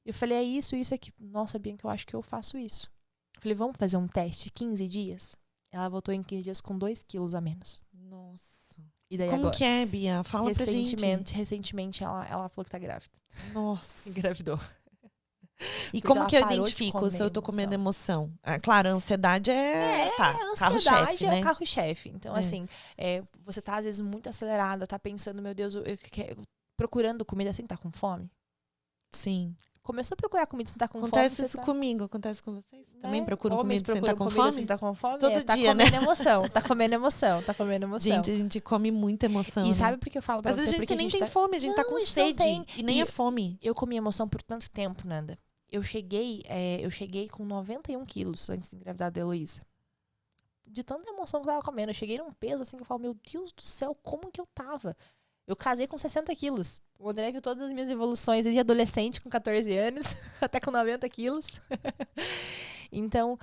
Eu falei, é isso aqui. Nossa, Bianca, eu acho que eu faço isso. Eu falei, vamos fazer um teste, 15 dias? Ela voltou em 15 dias com 2 quilos a menos. Nossa. E daí Como agora, que é, Bia? Fala pra gente. recentemente ela falou que tá grávida. Nossa. Engravidou. E Porque como ela que eu parou de identifico comer se eu tô comendo emoção? Ah, claro, a ansiedade A carro-chefe, ansiedade né? é o carro-chefe. Então, É. assim, você tá às vezes muito acelerada, tá pensando, meu Deus, procurando comida assim, tá com fome? Sim. Começou a procurar comida sem tá com Acontece fome. isso comigo, acontece com vocês? Também Né? procuram Homens comida sem estar procuram com comida fome? sem tá com fome? Todo Tá dia, né? comendo emoção, tá comendo emoção. Gente, a gente come muita emoção, E né? sabe por que eu falo pra Às você? vezes a Porque gente nem tem tá... fome, a gente tá Não, com a gente não sede. tem. E nem é fome. Eu comi emoção por tanto tempo, Nanda. Eu cheguei com 91 quilos antes de engravidar da Heloísa. De tanta emoção que eu tava comendo. Eu cheguei num peso assim que eu falo, meu Deus do céu, como que eu tava? Eu casei com 60 quilos. O André viu todas as minhas evoluções desde adolescente, com 14 anos, até com 90 quilos. Então,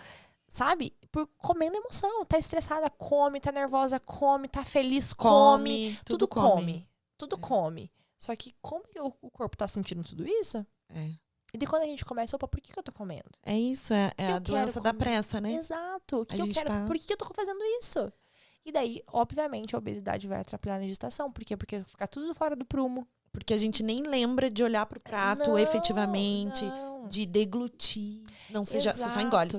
sabe? Comendo emoção. Tá estressada, come. Tá nervosa, come. Tá feliz, come. Tudo come. Tudo come. Só que como que o corpo tá sentindo tudo isso? É. E daí quando a gente começa, opa, por que eu tô comendo? É isso, é Que a eu doença quero da comer. pressa, né? Exato. A gente tá- Por que eu tô fazendo isso? E daí, obviamente, a obesidade vai atrapalhar na gestação. Por quê? Porque fica tudo fora do prumo. Porque a gente nem lembra de olhar pro prato Não, efetivamente, não. de deglutir. Não seja, você só engole.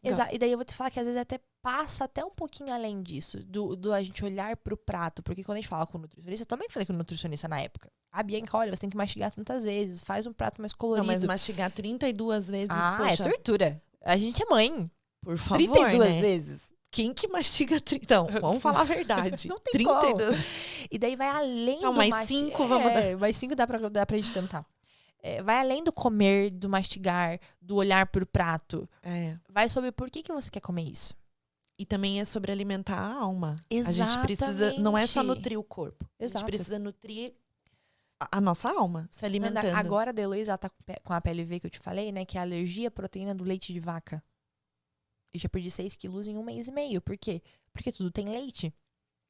Exato. E daí eu vou te falar que às vezes até passa até um pouquinho além disso, do a gente olhar pro prato. Porque quando a gente fala com o nutricionista, eu também falei com o nutricionista na época. A Bianca, olha, você tem que mastigar tantas vezes, faz um prato mais colorido. Não, mas mastigar 32 vezes, é poxa, tortura. A gente é mãe. por favor, 32 né? vezes. Quem que mastiga... Não, vamos falar a verdade. Não tem 32. E daí vai além Não, do mais mastigar. 5 vamos dar. Mais 5 dá pra gente tentar. Vai além do comer, do mastigar, do olhar pro prato. É. Vai sobre por que você quer comer isso. E também é sobre alimentar a alma. Exatamente. A gente precisa... Não é só nutrir o corpo. A Exato. gente precisa nutrir a nossa alma, se alimentando. Agora a Heloísa ela tá com a PLV que eu te falei, né? Que é a alergia à proteína do leite de vaca. Eu já perdi 6 quilos em 1 mês e meio. Por quê? Porque tudo tem leite.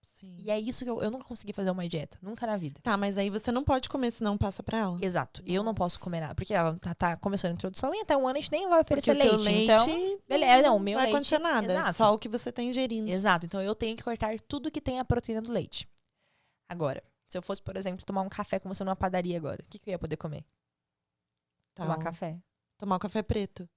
Sim. E é isso que eu nunca consegui fazer uma dieta. Nunca na vida. Tá, mas aí você não pode comer, senão passa pra ela. Exato. Eu não posso Nossa. comer nada. Porque ela tá começando a introdução e até um ano a gente nem vai Porque oferecer o teu leite. leite Então, beleza. Não, o meu vai leite... acontecer nada. É Exato. só o que você tá ingerindo. Exato. Então eu tenho que cortar tudo que tem a proteína do leite. Agora, se eu fosse, por exemplo, tomar um café com você numa padaria agora, o que eu ia poder comer? Tá, Tomar café. Tomar um café preto.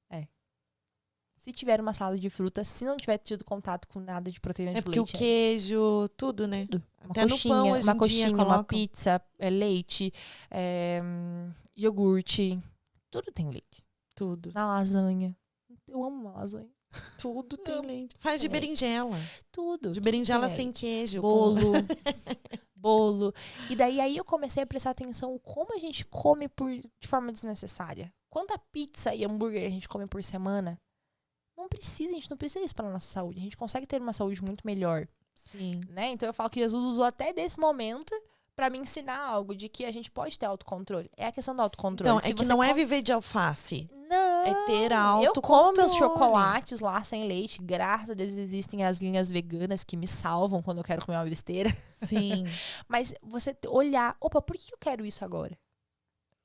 Se tiver uma salada de fruta, se não tiver tido contato com nada de proteína É de porque leite. o queijo, tudo, né? Tudo. Até no pão hoje uma em coxinha, dia uma colocam. pizza, leite, iogurte. Tudo tem leite. Tudo. Na lasanha. Eu amo uma lasanha. Tudo tem Amo. leite. Faz de Tem berinjela. Tudo. De tudo berinjela tem sem leite. queijo. Bolo. Bolo. E daí aí eu comecei a prestar atenção como a gente come de forma desnecessária. Quanta pizza e hambúrguer a gente come por semana? Não precisa, a gente não precisa disso para nossa saúde. A gente consegue ter uma saúde muito melhor, Sim. né? Então eu falo que Jesus usou até desse momento pra me ensinar algo de que a gente pode ter autocontrole. É a questão do autocontrole. Então, Se é que você não é viver de alface. Não, É ter eu como meus autocontrole. chocolates lá sem leite. Graças a Deus existem as linhas veganas que me salvam quando eu quero comer uma besteira. Sim. Mas você olhar, opa, por que eu quero isso agora?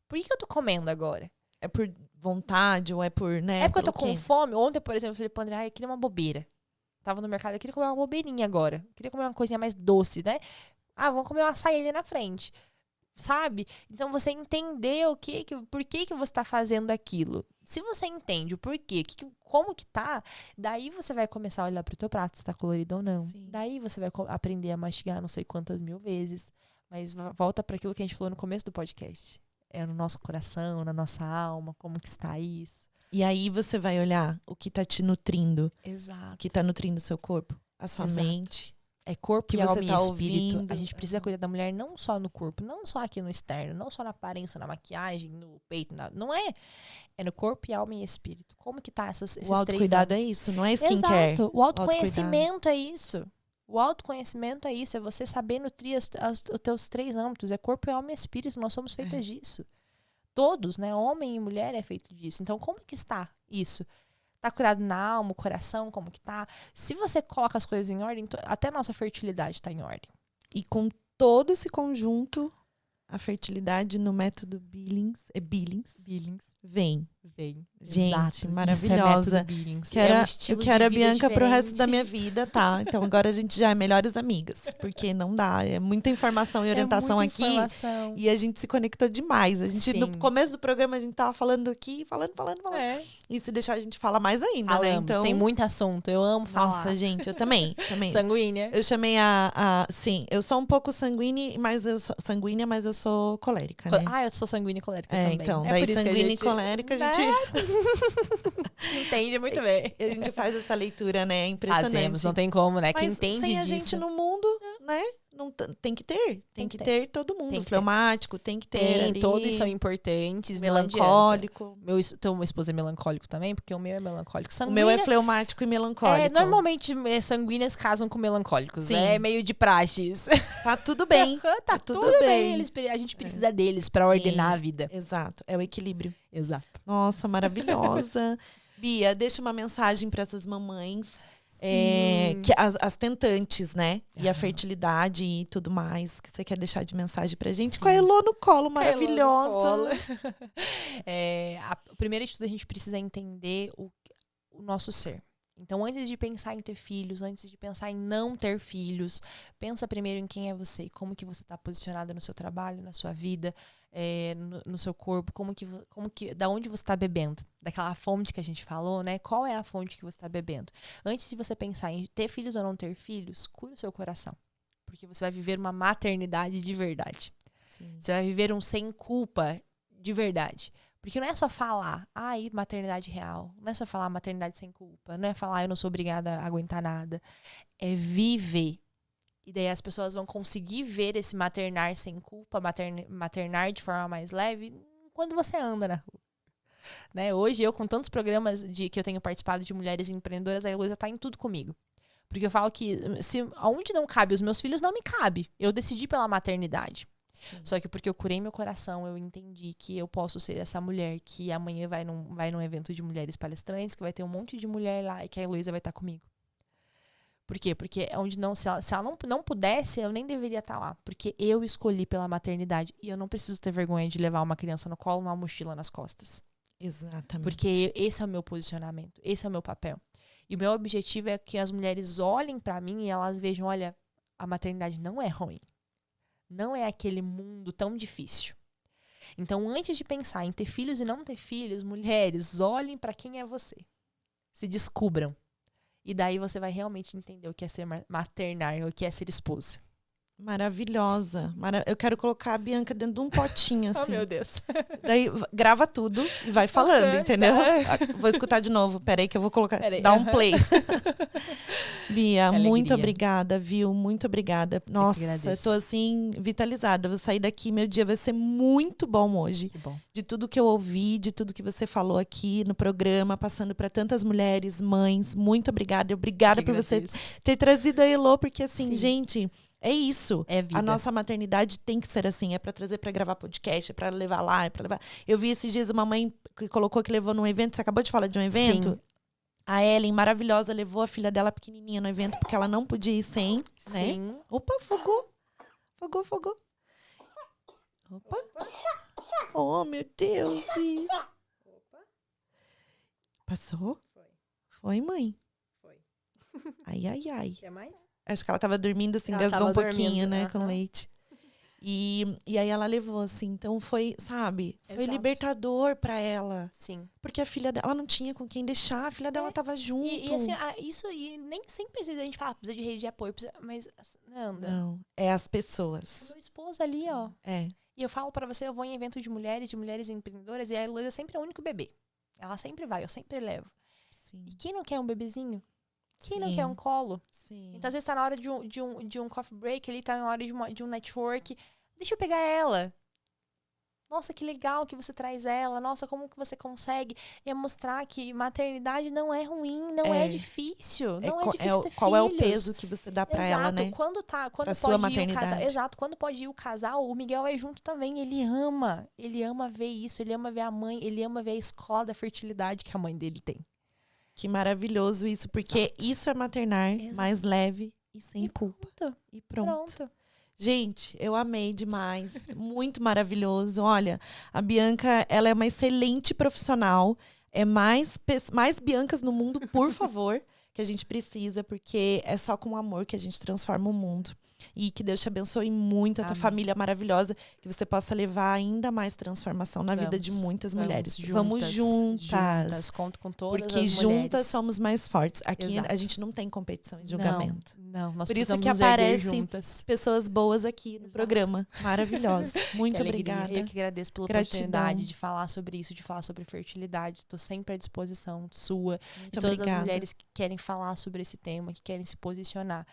Por que eu tô comendo agora? É por vontade ou é por, né? É porque eu tô pelo com quê? fome. Ontem, por exemplo, eu falei pro André, eu queria uma bobeira. Tava no mercado, eu queria comer uma bobeirinha agora. Eu queria comer uma coisinha mais doce, né? Ah, vamos comer um açaí ali na frente. Sabe? Então você entender por que você tá fazendo aquilo. Se você entende o porquê, como que tá, daí você vai começar a olhar pro teu prato se tá colorido ou não. Sim. Daí você vai aprender a mastigar não sei quantas mil vezes. Mas volta para aquilo que a gente falou no começo do podcast. É no nosso coração, na nossa alma, como que está isso. E aí você vai olhar o que tá te nutrindo, o Exato. que tá nutrindo o seu corpo, a sua Exato. mente. É corpo que e você alma tá e espírito. ouvindo. A gente precisa cuidar da mulher não só no corpo, não só aqui no externo, não só na aparência, na maquiagem, no peito. Não é. É no corpo e alma e espírito. Como que tá esses três O autocuidado é âmbitos? isso, não é skincare. Exato. O autoconhecimento é isso. O autoconhecimento é isso. É você saber nutrir os teus 3 âmbitos. É corpo, alma e espírito. Nós somos feitas disso. Todos, né? Homem e mulher é feito disso. Então, como que está isso? Tá curado na alma, o coração, como que tá? Se você coloca as coisas em ordem, até a nossa fertilidade tá em ordem. E com todo esse conjunto, a fertilidade no método Billings, vem. Gente, Exato. maravilhosa. Isso é Billings. Quero, É um eu estilo quero de a vida Bianca pro resto da diferente. minha vida, tá? Então agora a gente já é melhores amigas. Porque não dá. É muita informação e orientação muita aqui. informação. E a gente se conectou demais. A gente, no Sim. começo do programa, a gente tava falando aqui, falando. É. E se deixar, a gente fala mais ainda, né? Falamos, Então, tem muito assunto. Eu amo falar. nossa, gente, eu também. Sanguínea. Eu chamei sim, eu sou um pouco sanguínea, mas eu sou colérica, né? Ah, eu sou sanguínea e colérica É, também. então, é daí por isso que a sanguínea gente e colérica, a gente, entende muito bem. a gente faz essa leitura, né? É impressionante. Fazemos, não tem como, né? Quem Mas entende sem a disso. gente no mundo, né? Não tem que ter. Tem que ter todo mundo. Tem que ter. Fleumático, tem que ter Tem, ali. todos são importantes. não adianta. Melancólico. Teu esposo é melancólico também, porque o meu é melancólico. O meu é fleumático e melancólico. Normalmente sanguíneas casam com melancólicos. Sim. É meio de praxes. Tá tudo bem. Tá tudo bem. A gente precisa deles pra Sim. ordenar a vida. Exato. É o equilíbrio. Exato. Nossa, maravilhosa. Bia, deixa uma mensagem para essas mamães. Que as tentantes, né? E a fertilidade e tudo mais que você quer deixar de mensagem pra gente. Sim. Com a Elô no colo, maravilhosa. O primeiro de tudo, a gente precisa entender o nosso ser. Então, antes de pensar em ter filhos, antes de pensar em não ter filhos, pensa primeiro em quem é você, como que você está posicionada no seu trabalho, na sua vida, no seu corpo, da onde você está bebendo, daquela fonte que a gente falou, né? Qual é a fonte que você está bebendo? Antes de você pensar em ter filhos ou não ter filhos, cure o seu coração, porque você vai viver uma maternidade de verdade. Sim. Você vai viver um sem culpa de verdade. Porque não é só falar, maternidade real. Não é só falar maternidade sem culpa. Não é falar, eu não sou obrigada a aguentar nada. É viver. E daí as pessoas vão conseguir ver esse maternar sem culpa, maternar de forma mais leve, quando você anda na rua. Né? Hoje, eu com tantos programas que eu tenho participado de mulheres empreendedoras, a Heloísa tá em tudo comigo. Porque eu falo que aonde não cabe os meus filhos, não me cabe. Eu decidi pela maternidade. Sim. Só que porque eu curei meu coração, eu entendi que eu posso ser essa mulher que amanhã vai num evento de mulheres palestrantes, que vai ter um monte de mulher lá e que a Heloísa vai estar comigo. Por quê? Porque se ela não pudesse, eu nem deveria estar lá. Porque eu escolhi pela maternidade. E eu não preciso ter vergonha de levar uma criança no colo, uma mochila nas costas. Exatamente. Porque esse é o meu posicionamento, esse é o meu papel. E o meu objetivo é que as mulheres olhem pra mim e elas vejam, olha, a maternidade não é ruim. Não é aquele mundo tão difícil. Então, antes de pensar em ter filhos e não ter filhos, mulheres, olhem para quem é você. Se descubram. E daí você vai realmente entender o que é ser maternar, o que é ser esposa. Maravilhosa. Eu quero colocar a Bianca dentro de um potinho, assim. Oh, meu Deus. Daí grava tudo e vai falando, entendeu? Vou escutar de novo. Peraí que eu vou colocar. Dar um play. Bia, muito obrigada, viu? Muito obrigada. Nossa, eu tô assim, vitalizada. Vou sair daqui, meu dia vai ser muito bom hoje. Que bom. De tudo que eu ouvi, de tudo que você falou aqui no programa, passando para tantas mulheres, mães. Muito obrigada. Obrigada por você ter trazido a Elô, porque assim, gente, É isso. É vida. A nossa maternidade tem que ser assim. É pra trazer pra gravar podcast, é pra levar lá, é pra levar... Eu vi esses dias uma mãe que colocou que levou num evento. Você acabou de falar de um evento? Sim. A Ellen, maravilhosa, levou a filha dela pequenininha no evento porque ela não podia ir sem, né? Sim. Opa, fogou. Fogou. Opa. Oh, meu Deus. Passou? Foi, mãe? Foi. Ai. Quer mais? Acho que ela tava dormindo, assim, Ela engasgou tava um pouquinho, dormindo, né, aham. com leite. E aí ela levou, assim. Então foi, sabe? Foi Exato. libertador pra ela. Sim. Porque a filha dela, ela não tinha com quem deixar. A filha dela tava junto. E assim, isso aí nem sempre precisa, a gente fala, precisa de rede de apoio, mas anda. Não, é as pessoas. Meu esposo ali, ó. É. E eu falo pra você, eu vou em evento de mulheres empreendedoras, e a Heloísa sempre é o único bebê. Ela sempre vai, eu sempre levo. Sim. E quem não quer um bebezinho? Quem não Sim. quer um colo? Sim. Então, às vezes, tá na hora de um coffee break, ele tá na hora de um network. Deixa eu pegar ela. Nossa, que legal que você traz ela. Nossa, como que você consegue? E é mostrar que maternidade não é ruim, não é difícil. Não é difícil ter qual é o filhos. peso que você dá pra ela, né? Quando Pra pode sua ir o maternidade. casal, exato, quando pode ir o casal, o Miguel vai junto também. Ele ama ver isso, ele ama ver a mãe, ele ama ver a escola da fertilidade que a mãe dele tem. Que maravilhoso isso, porque isso é maternar mais leve e sem E culpa. pronto. E pronto. Gente, eu amei demais. Muito maravilhoso. Olha, a Bianca, ela é uma excelente profissional. É mais Biancas no mundo, por favor, que a gente precisa, porque é só com amor que a gente transforma o mundo. E que Deus te abençoe muito, a tua Amém. família maravilhosa, que você possa levar ainda mais transformação na vida de muitas mulheres. Vamos juntas. Conto com todas Porque as juntas mulheres. somos mais fortes. Aqui Exato. a gente não tem competição e julgamento. Não, nós Por isso precisamos que nos erguer aparecem juntas. pessoas boas aqui no programa. Maravilhosa. Muito Que alegria. obrigada. Eu que agradeço pela Gratidão. oportunidade de falar sobre isso, de falar sobre fertilidade. Estou sempre à disposição sua Muito e todas obrigada. as mulheres que querem falar sobre esse tema, que querem se posicionar.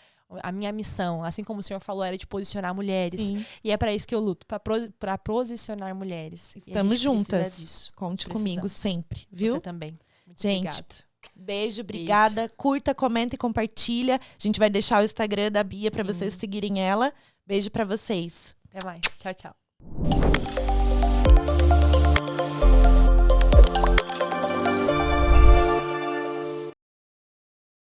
A minha missão, assim como o senhor falou, era de posicionar mulheres. Sim. E é para isso que eu luto, para posicionar mulheres. Estamos e a gente precisa juntas. disso. Conte Precisamos. comigo sempre, viu? Você também. Muito Gente, obrigada. Beijo, obrigada. Curta, comenta e compartilha. A gente vai deixar o Instagram da Bia para Sim. vocês seguirem ela. Beijo para vocês. Até mais. Tchau, tchau.